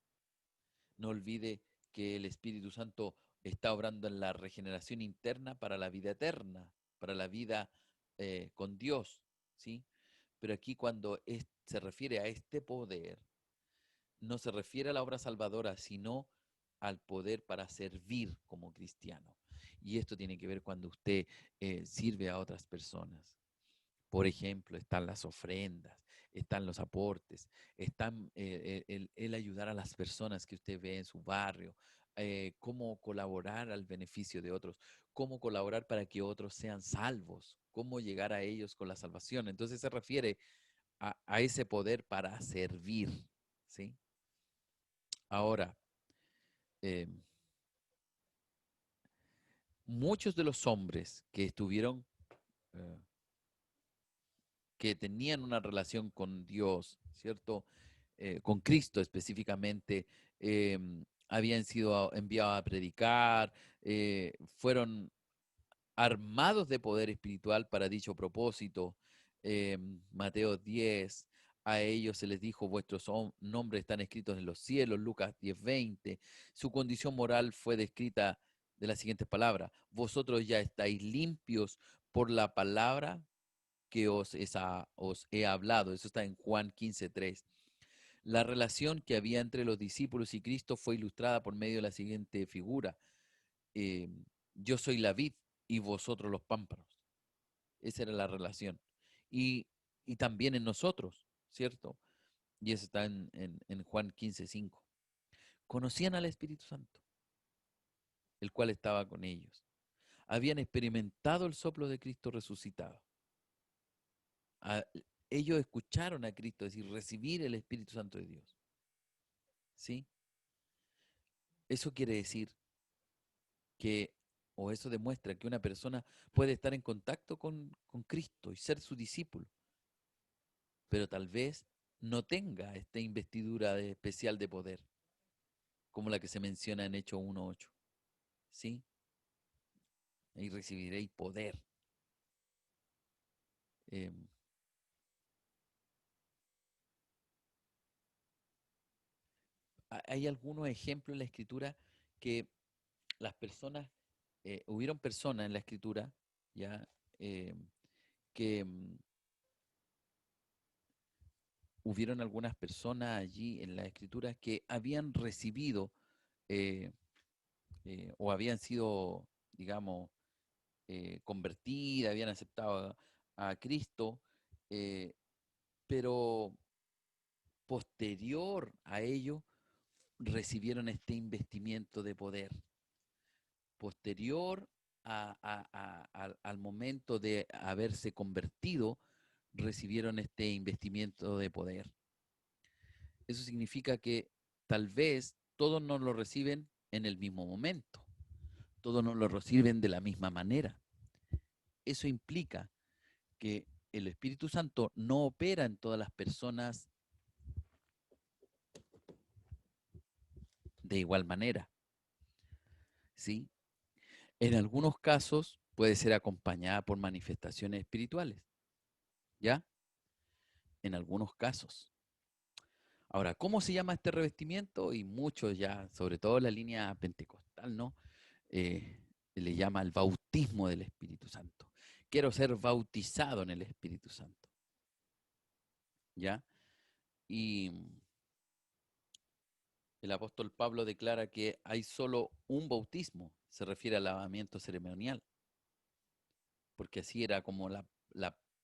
No olvide que el Espíritu Santo está obrando en la regeneración interna para la vida eterna, para la vida con Dios, ¿sí? Pero aquí cuando se refiere a este poder, no se refiere a la obra salvadora, sino al poder para servir como cristiano. Y esto tiene que ver cuando usted sirve a otras personas. Por ejemplo, están las ofrendas, están los aportes, están el ayudar a las personas que usted ve en su barrio, cómo colaborar al beneficio de otros, cómo colaborar para que otros sean salvos, cómo llegar a ellos con la salvación. Entonces se refiere a ese poder para servir, ¿sí? Ahora, eh, muchos de los hombres que estuvieron, eh, que tenían una relación con Dios, ¿cierto? Con Cristo específicamente, habían sido enviados a predicar, fueron armados de poder espiritual para dicho propósito. Mateo 10, a ellos se les dijo, vuestros nombres están escritos en los cielos, Lucas 10:20. Su condición moral fue descrita de las siguientes palabras, vosotros ya estáis limpios por la palabra que os he hablado. Eso está en Juan 15:3. La relación que había entre los discípulos y Cristo fue ilustrada por medio de la siguiente figura. eh, yo soy la vid y vosotros los pámpanos. Esa era la relación. Y, y también en nosotros, ¿cierto? Y eso está en Juan 15:5. Conocían al Espíritu Santo, el cual estaba con ellos. Habían experimentado el soplo de Cristo resucitado. A- ellos escucharon a Cristo decir, recibir el Espíritu Santo de Dios. ¿Sí? Eso quiere decir que, o eso demuestra que una persona puede estar en contacto con Cristo y ser su discípulo, pero tal vez no tenga esta investidura especial de poder, como la que se menciona en Hechos 1:8. ¿Sí? Y recibiréis poder. Eh, hay algunos ejemplos en la escritura que las personas, hubieron personas en la escritura, ya, eh, que hubieron algunas personas allí en la escritura que habían recibido eh, o habían sido, digamos, convertidas, habían aceptado a Cristo, eh, pero posterior a ello recibieron este investimiento de poder. Posterior al momento de haberse convertido, recibieron este investimiento de poder. Eso significa que tal vez todos no lo reciben en el mismo momento, todos no lo reciben de la misma manera. Eso implica que el Espíritu Santo no opera en todas las personas de igual manera, ¿sí? En algunos casos puede ser acompañada por manifestaciones espirituales, ¿ya? En algunos casos. Ahora, ¿cómo se llama este revestimiento? Y muchos ya, sobre todo la línea pentecostal, ¿no? Le llama el bautismo del Espíritu Santo. Quiero ser bautizado en el Espíritu Santo, ¿ya? Y el apóstol Pablo declara que hay solo un bautismo, se refiere al lavamiento ceremonial, porque así era como la,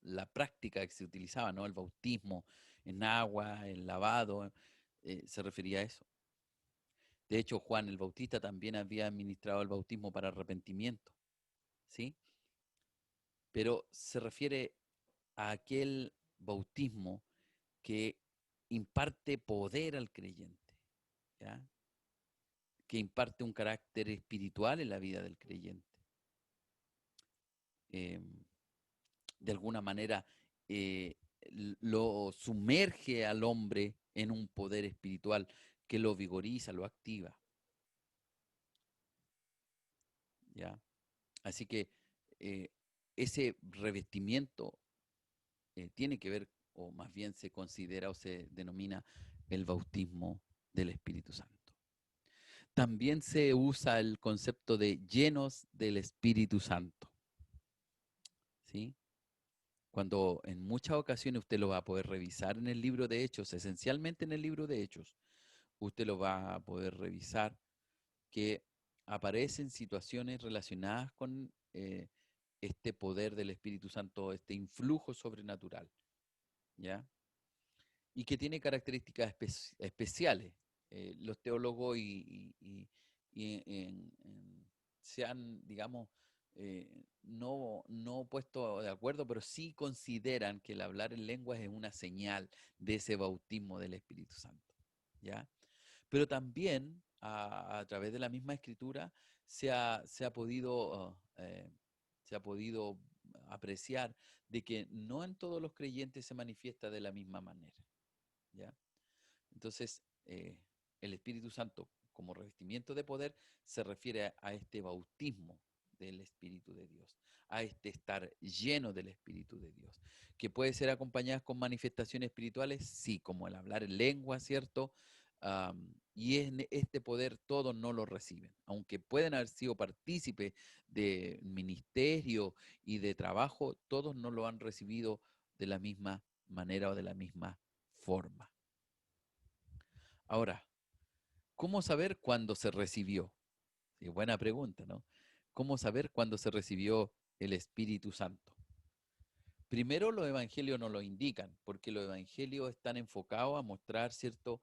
la práctica que se utilizaba, ¿no? El bautismo en agua, el lavado, se refería a eso. De hecho, Juan el Bautista también había administrado el bautismo para arrepentimiento, ¿sí? Pero se refiere a aquel bautismo que imparte poder al creyente, ¿ya? Que imparte un carácter espiritual en la vida del creyente. Eh, de alguna manera eh, lo sumerge al hombre en un poder espiritual que lo vigoriza, lo activa, ¿ya? Así que eh, ese revestimiento tiene que ver, o más bien se considera o se denomina el bautismo del Espíritu Santo. También se usa el concepto de llenos del Espíritu Santo, ¿sí? Cuando en muchas ocasiones usted lo va a poder revisar en el libro de Hechos, esencialmente en el libro de Hechos, usted lo va a poder revisar que aparecen situaciones relacionadas con este poder del Espíritu Santo, este influjo sobrenatural, ¿ya? Y que tiene características especiales. Los teólogos se han, digamos, no puesto de acuerdo, pero sí consideran que el hablar en lenguas es una señal de ese bautismo del Espíritu Santo, ¿ya? Pero también a través de la misma escritura se ha podido, se ha podido apreciar de que no en todos los creyentes se manifiesta de la misma manera, ¿ya? Entonces, el Espíritu Santo como revestimiento de poder se refiere a este bautismo del Espíritu de Dios, a este estar lleno del Espíritu de Dios, que puede ser acompañadas con manifestaciones espirituales, sí, como el hablar en lengua, ¿cierto? Y en este poder todos no lo reciben, aunque pueden haber sido partícipes de ministerio y de trabajo, todos no lo han recibido de la misma manera o de la misma forma. Ahora, ¿cómo saber cuándo se recibió? Sí, buena pregunta, ¿no? ¿Cómo saber cuándo se recibió el Espíritu Santo? Primero, los evangelios nos lo indican, porque los evangelios están enfocados a mostrar, ¿cierto?,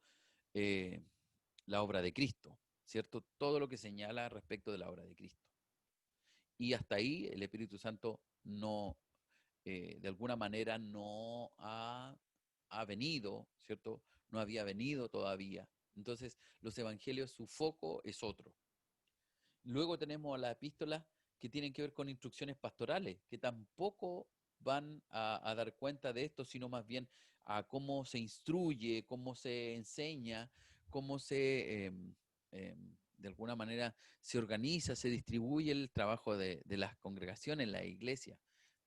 eh, la obra de Cristo, ¿cierto? Todo lo que señala respecto de la obra de Cristo. Y hasta ahí el Espíritu Santo no, de alguna manera, ha venido, ¿cierto? No había venido todavía. Entonces, los evangelios, su foco es otro. Luego tenemos las epístolas que tienen que ver con instrucciones pastorales, que tampoco van a dar cuenta de esto, sino más bien a cómo se instruye, cómo se enseña, cómo de alguna manera se organiza, se distribuye el trabajo de las congregaciones en la iglesia.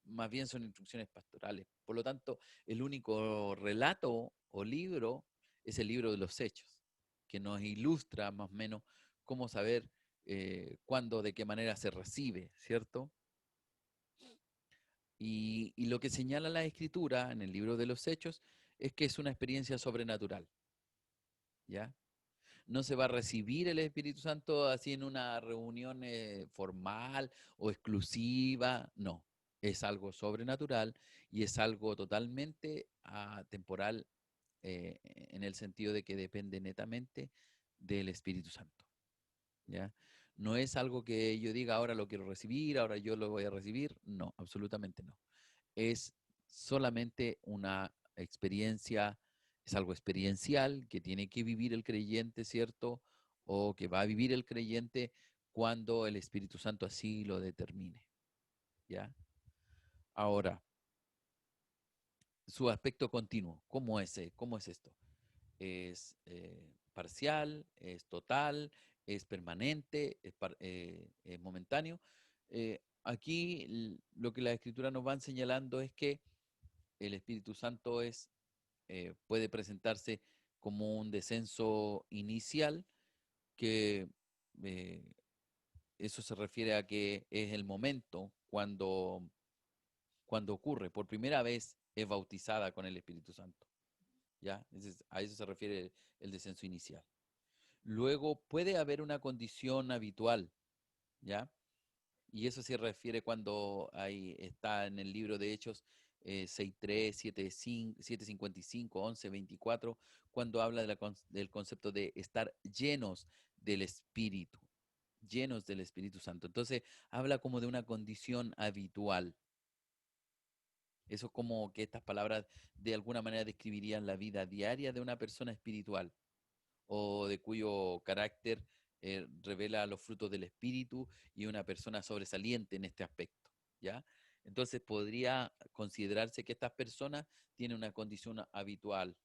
Más bien son instrucciones pastorales. Por lo tanto, el único relato o libro es el libro de los Hechos, que nos ilustra más o menos cómo saber cuándo, de qué manera se recibe, ¿cierto? Y lo que señala la escritura en el libro de los Hechos es que es una experiencia sobrenatural, ¿ya? No se va a recibir el Espíritu Santo así en una reunión formal o exclusiva, no. Es algo sobrenatural y es algo totalmente temporal en el sentido de que depende netamente del Espíritu Santo, ¿ya? No es algo que yo diga, ahora lo quiero recibir, ahora yo lo voy a recibir. No, absolutamente no. Es solamente una experiencia, es algo experiencial que tiene que vivir el creyente, ¿cierto? O que va a vivir el creyente cuando el Espíritu Santo así lo determine, ¿ya? Ahora, su aspecto continuo, ¿cómo es, cómo es esto? ¿Es parcial, es total, es permanente, es momentáneo? Aquí lo que las escrituras nos van señalando es que el Espíritu Santo puede presentarse como un descenso inicial, que eh, eso se refiere a que es el momento cuando ocurre. Por primera vez es bautizada con el Espíritu Santo, ¿ya? A eso se refiere el descenso inicial. Luego puede haber una condición habitual, ¿ya? Y eso se refiere cuando está en el libro de Hechos 6.3, 7.55, 11.24, cuando habla del concepto de estar del Espíritu, llenos del Espíritu Santo. Entonces, habla como de una condición habitual. Eso es como que estas palabras de alguna manera describirían la vida diaria de una persona espiritual o de cuyo carácter revela los frutos del espíritu y una persona sobresaliente en este aspecto, ¿ya? Entonces podría considerarse que estas personas tienen una condición habitual,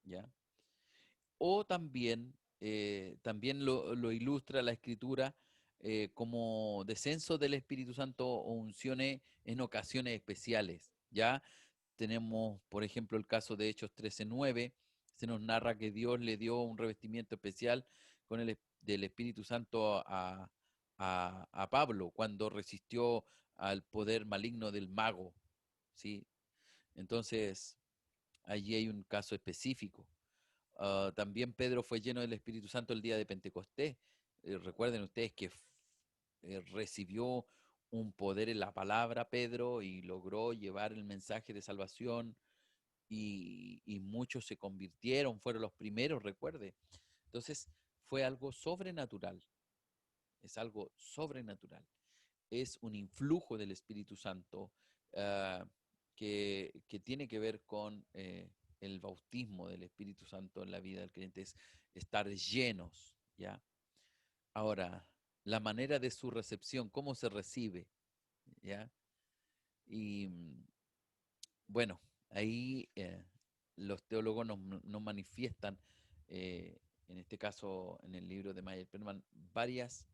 ¿ya? O también lo ilustra la escritura como descenso del Espíritu Santo o unciones en ocasiones especiales, ¿ya? Tenemos, por ejemplo, el caso de Hechos 13:9. Se nos narra que Dios le dio un revestimiento especial del Espíritu Santo a Pablo cuando resistió al poder maligno del mago, ¿sí? Entonces, allí hay un caso específico. También Pedro fue lleno del Espíritu Santo el día de Pentecostés. Recuerden ustedes que recibió un poder en la palabra Pedro y logró llevar el mensaje de salvación y muchos se convirtieron, fueron los primeros, recuerde. Entonces fue algo sobrenatural, es algo sobrenatural. Es un influjo del Espíritu Santo uh, que tiene que ver con el bautismo del Espíritu Santo en la vida del creyente, es estar llenos, ¿ya? Ahora, la manera de su recepción, cómo se recibe, ¿ya? Y bueno, ahí los teólogos nos manifiestan, eh, en este caso en el libro de Mayer Perman, varias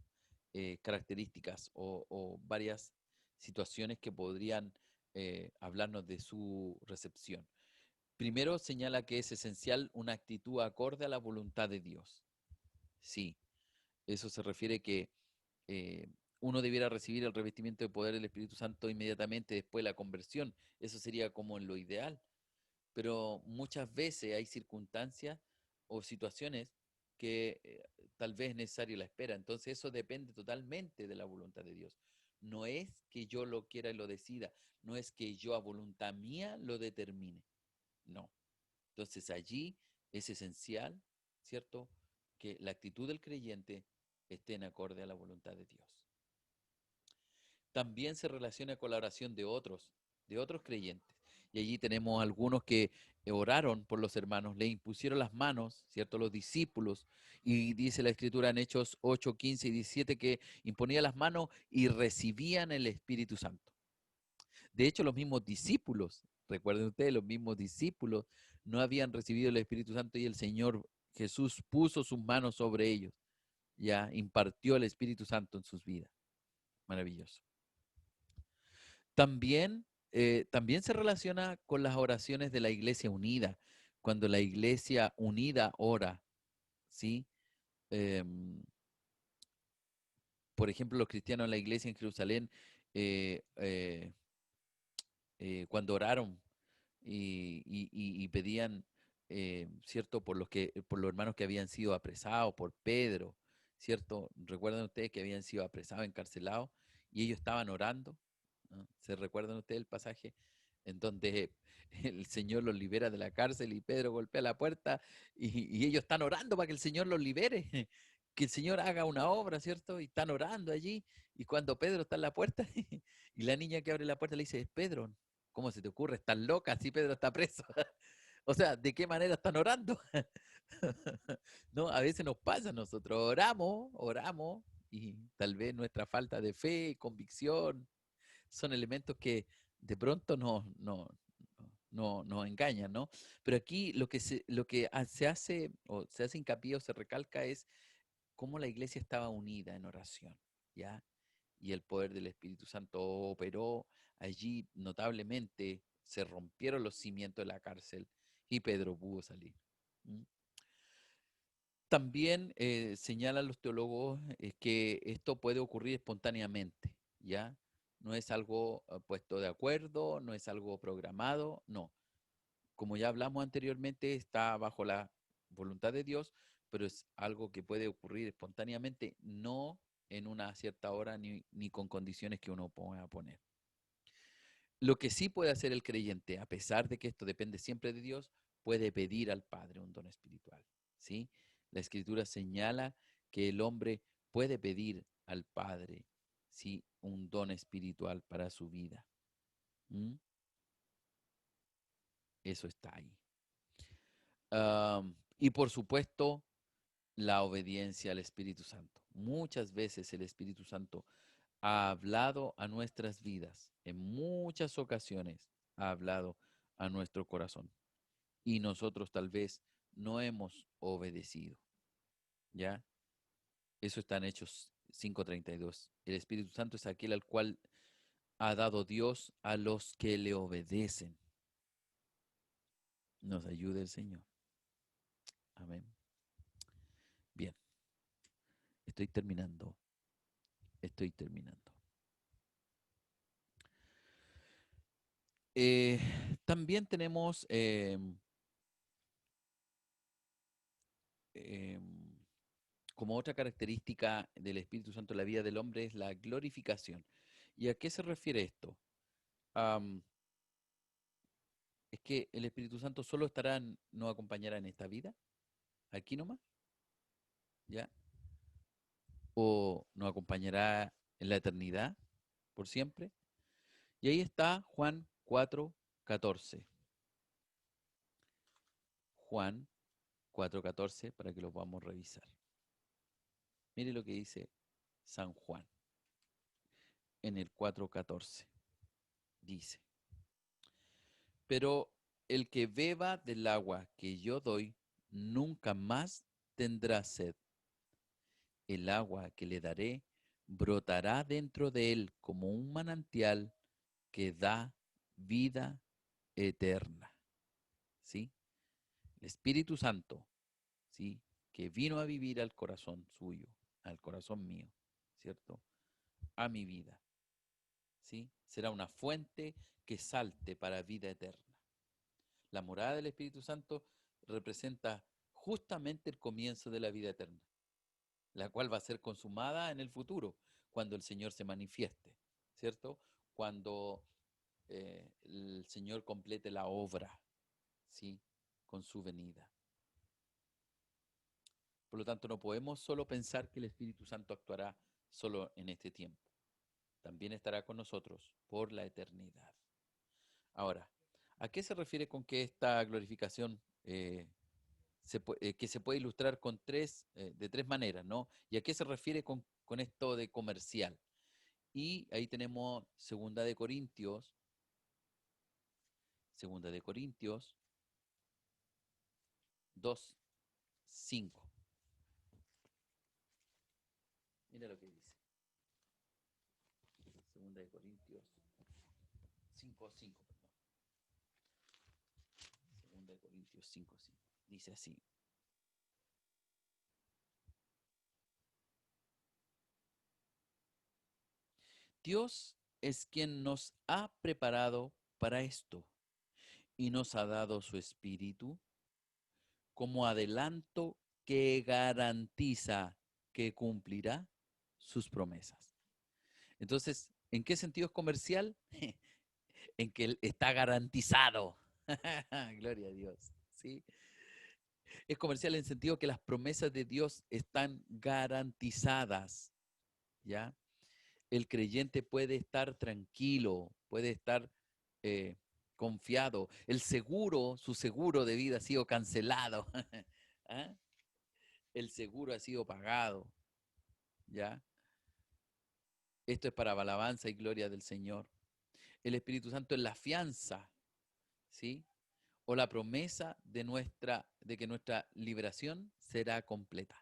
características o varias situaciones que podrían hablarnos de su recepción. Primero señala que es esencial una actitud acorde a la voluntad de Dios. Sí, eso se refiere que eh, uno debiera recibir el revestimiento de poder del Espíritu Santo inmediatamente después de la conversión. Eso sería como en lo ideal. Pero muchas veces hay circunstancias o situaciones que tal vez es necesario la espera. Entonces eso depende totalmente de la voluntad de Dios. No es que yo lo quiera y lo decida, no es que yo a voluntad mía lo determine, no. Entonces allí es esencial, ¿cierto?, que la actitud del creyente esté en acorde a la voluntad de Dios. También se relaciona con la oración de otros creyentes. Y allí tenemos algunos que oraron por los hermanos, le impusieron las manos, ¿cierto? Los discípulos. Y dice la Escritura en Hechos 8, 15 y 17 que imponía las manos y recibían el Espíritu Santo. De hecho, los mismos discípulos, recuerden ustedes, los mismos discípulos no habían recibido el Espíritu Santo y el Señor Jesús puso sus manos sobre ellos, ya impartió el Espíritu Santo en sus vidas. Maravilloso. También se relaciona con las oraciones de la iglesia unida. Cuando la iglesia unida ora, ¿sí? Em, por ejemplo, los cristianos en la iglesia en Jerusalén, eh, eh, cuando oraron y pedían, ¿cierto? Por los hermanos que habían sido apresados, por Pedro, ¿cierto? Recuerdan ustedes que habían sido apresados, encarcelados, y ellos estaban orando, ¿no? ¿Se recuerdan ustedes el pasaje en donde el Señor los libera de la cárcel y Pedro golpea la puerta y ellos están orando para que el Señor los libere, que el Señor haga una obra, ¿cierto? Y están orando allí, y cuando Pedro está en la puerta y la niña que abre la puerta le dice, es Pedro, ¿cómo se te ocurre? ¿Estás loca? Si Pedro está preso. O sea, ¿de qué manera están orando? No, a veces nos pasa, nosotros oramos, y tal vez nuestra falta de fe, convicción, son elementos que de pronto nos engañan, ¿no? Pero aquí se hace, o se hace hincapié o se recalca es cómo la iglesia estaba unida en oración, ¿ya? Y el poder del Espíritu Santo operó allí notablemente, se rompieron los cimientos de la cárcel y Pedro pudo salir. ¿Mm? También señalan los teólogos que esto puede ocurrir espontáneamente, ¿ya? No es algo puesto de acuerdo, no es algo programado, no. Como ya hablamos anteriormente, está bajo la voluntad de Dios, pero es algo que puede ocurrir espontáneamente, no en una cierta hora ni con condiciones que uno pueda poner. Lo que sí puede hacer el creyente, a pesar de que esto depende siempre de Dios, puede pedir al Padre un don espiritual, ¿sí? La Escritura señala que el hombre puede pedir al Padre, ¿sí?, un don espiritual para su vida. ¿Mm? Eso está ahí. Y por supuesto, la obediencia al Espíritu Santo. Muchas veces el Espíritu Santo ha hablado a nuestras vidas, en muchas ocasiones ha hablado a nuestro corazón y nosotros tal vez no hemos obedecido, ¿ya? Eso está en Hechos 5:32. El Espíritu Santo es aquel al cual ha dado Dios a los que le obedecen. Nos ayude el Señor. Amén. Bien, estoy terminando. Estoy terminando. Eh, También tenemos em, Como otra característica del Espíritu Santo en la vida del hombre es la glorificación. ¿Y a qué se refiere esto? Am, es que el Espíritu Santo solo estará, nos acompañará en esta vida, aquí nomás, ¿ya? O nos acompañará en la eternidad, por siempre. Y ahí está Juan 4:14. Juan 4:14 para que lo podamos revisar. Mire lo que dice San Juan en el 4:14. Dice, pero el que beba del agua que yo doy, nunca más tendrá sed. El agua que le daré brotará dentro de él como un manantial que da vida eterna. ¿Sí? El Espíritu Santo, ¿sí? Que vino a vivir al corazón suyo, al corazón mío, ¿cierto? A mi vida, ¿sí? Será una fuente que salte para vida eterna. La morada del Espíritu Santo representa justamente el comienzo de la vida eterna, la cual va a ser consumada en el futuro, cuando el Señor se manifieste, ¿cierto? Cuando el Señor complete la obra, ¿sí? Con su venida. Por lo tanto, no podemos solo pensar que el Espíritu Santo actuará solo en este tiempo. También estará con nosotros por la eternidad. Ahora, ¿a qué se refiere con que esta glorificación que se puede ilustrar con de tres maneras, ¿no? ¿Y a qué se refiere con esto de comercial? Y ahí tenemos segunda de Corintios 2:5. Mira lo que dice. Segunda de Corintios 5:5, perdón. Segunda de Corintios 5:5. Dice así. Dios es quien nos ha preparado para esto y nos ha dado su espíritu como adelanto que garantiza que cumplirá sus promesas. Entonces, ¿en qué sentido es comercial? En que está garantizado. Gloria a Dios. ¿Sí? Es comercial en el sentido que las promesas de Dios están garantizadas. ¿Ya? El creyente puede estar tranquilo, puede estar eh, confiado. Su seguro de vida ha sido cancelado. ¿Ah? El seguro ha sido pagado. ¿Ya? Esto es para alabanza y gloria del Señor. El Espíritu Santo es la fianza, ¿sí? O la promesa de que nuestra liberación será completa,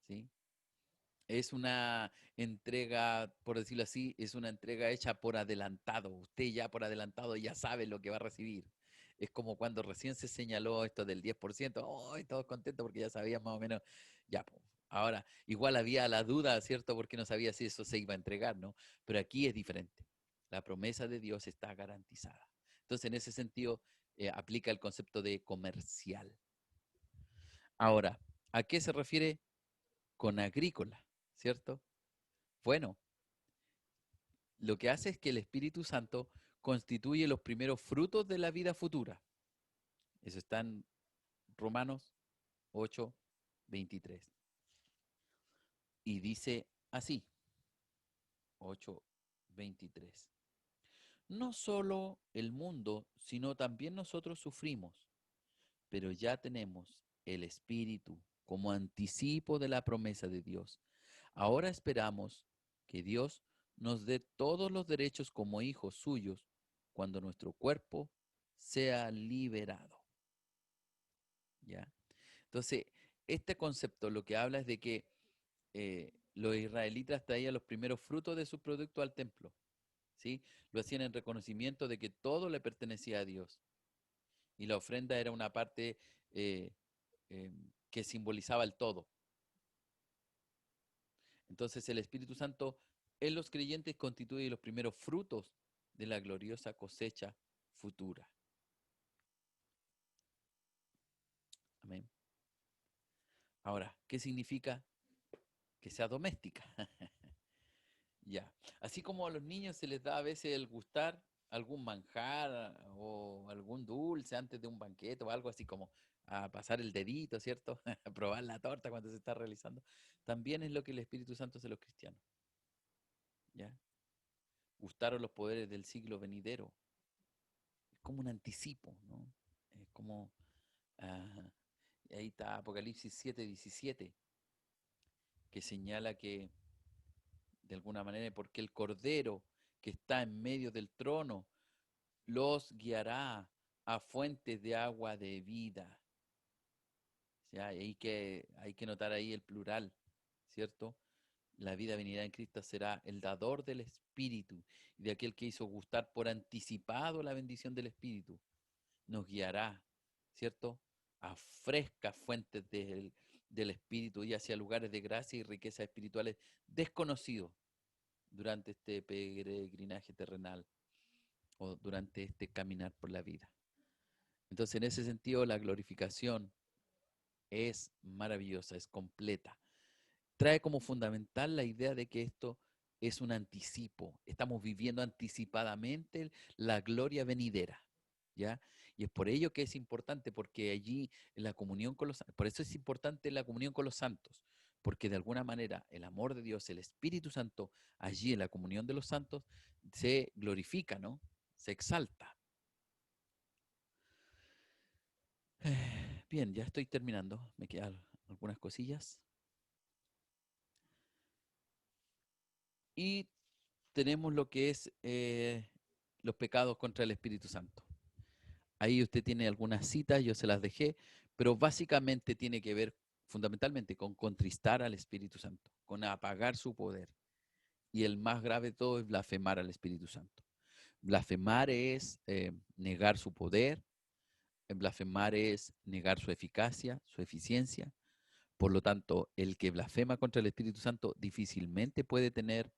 ¿sí? Es una entrega, por decirlo así, es una entrega hecha por adelantado. Usted ya por adelantado ya sabe lo que va a recibir. Es como cuando recién se señaló esto del 10%. ¡Oh! Todos contentos porque ya sabían más o menos. Ya, pues. Ahora, igual había la duda, ¿cierto? Porque no sabía si eso se iba a entregar, ¿no? Pero aquí es diferente. La promesa de Dios está garantizada. Entonces, en ese sentido, aplica el concepto de comercial. Ahora, ¿a qué se refiere con agrícola? ¿Cierto? Bueno, lo que hace es que el Espíritu Santo constituye los primeros frutos de la vida futura. Eso está en Romanos 8:23. Y dice así, 8:23. No solo el mundo, sino también nosotros sufrimos, pero ya tenemos el Espíritu como anticipo de la promesa de Dios. Ahora esperamos que Dios nos dé todos los derechos como hijos suyos cuando nuestro cuerpo sea liberado. ¿Ya? Entonces, este concepto lo que habla es de que los israelitas traían los primeros frutos de su producto al templo, ¿sí? Lo hacían en reconocimiento de que todo le pertenecía a Dios. Y la ofrenda era una parte eh, que simbolizaba el todo. Entonces el Espíritu Santo en los creyentes constituye los primeros frutos de la gloriosa cosecha futura. Amén. Ahora, ¿qué significa que sea doméstica? Ya. Así como a los niños se les da a veces el gustar algún manjar o algún dulce antes de un banquete o algo así como a pasar el dedito, ¿cierto? A probar la torta cuando se está realizando. También es lo que el Espíritu Santo hace a los cristianos, ¿ya? Gustaron los poderes del siglo venidero. Es como un anticipo, ¿no? Es como, ah, ahí está Apocalipsis 7:17, que señala que de alguna manera, porque el Cordero que está en medio del trono los guiará a fuentes de agua de vida. O sea, hay que notar ahí el plural, ¿cierto? La vida venidera en Cristo será el dador del Espíritu y de aquel que hizo gustar por anticipado la bendición del Espíritu. Nos guiará, ¿cierto? A frescas fuentes del Espíritu y hacia lugares de gracia y riquezas espirituales desconocidos durante este peregrinaje terrenal o durante este caminar por la vida. Entonces, en ese sentido, la glorificación es maravillosa, es completa. Trae como fundamental la idea de que esto es un anticipo. Estamos viviendo anticipadamente la gloria venidera, ¿ya? Y es por ello que es importante, porque allí en la comunión con los, por eso es importante la comunión con los santos, porque de alguna manera el amor de Dios, el Espíritu Santo, allí en la comunión de los santos, se glorifica, ¿no? Se exalta. Bien, ya estoy terminando. Me quedan algunas cosillas. Y tenemos lo que es los pecados contra el Espíritu Santo. Ahí usted tiene algunas citas, yo se las dejé, pero básicamente tiene que ver fundamentalmente con contristar al Espíritu Santo, con apagar su poder. Y el más grave de todo es blasfemar al Espíritu Santo. Blasfemar es negar su poder, blasfemar es negar su eficacia, su eficiencia. Por lo tanto, el que blasfema contra el Espíritu Santo difícilmente puede tener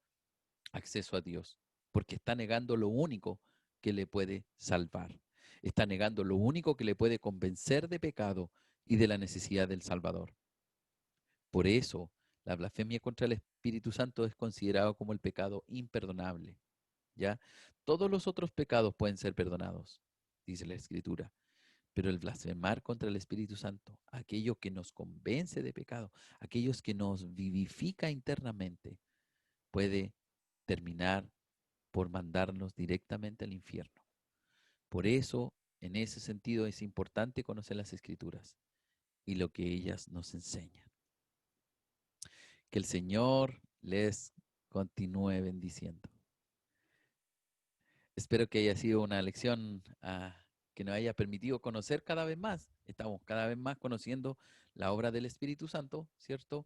acceso a Dios, porque está negando lo único que le puede salvar. Está negando lo único que le puede convencer de pecado y de la necesidad del Salvador. Por eso, la blasfemia contra el Espíritu Santo es considerado como el pecado imperdonable, ¿ya? Todos los otros pecados pueden ser perdonados, dice la Escritura, pero el blasfemar contra el Espíritu Santo, aquello que nos convence de pecado, aquellos que nos vivifica internamente, puede terminar por mandarnos directamente al infierno. Por eso, en ese sentido, es importante conocer las Escrituras y lo que ellas nos enseñan. Que el Señor les continúe bendiciendo. Espero que haya sido una lección que nos haya permitido conocer cada vez más. Estamos cada vez más conociendo la obra del Espíritu Santo, ¿cierto?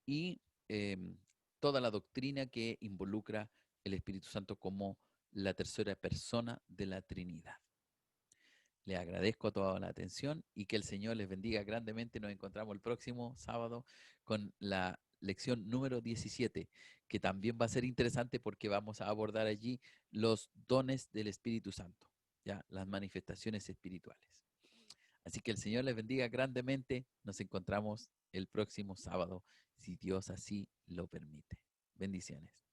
Y eh, toda la doctrina que involucra el Espíritu Santo como la tercera persona de la Trinidad. Les agradezco toda la atención y que el Señor les bendiga grandemente. Nos encontramos el próximo sábado con la lección número 17, que también va a ser interesante porque vamos a abordar allí los dones del Espíritu Santo, ya las manifestaciones espirituales. Así que el Señor les bendiga grandemente. Nos encontramos el próximo sábado, si Dios así lo permite. Bendiciones.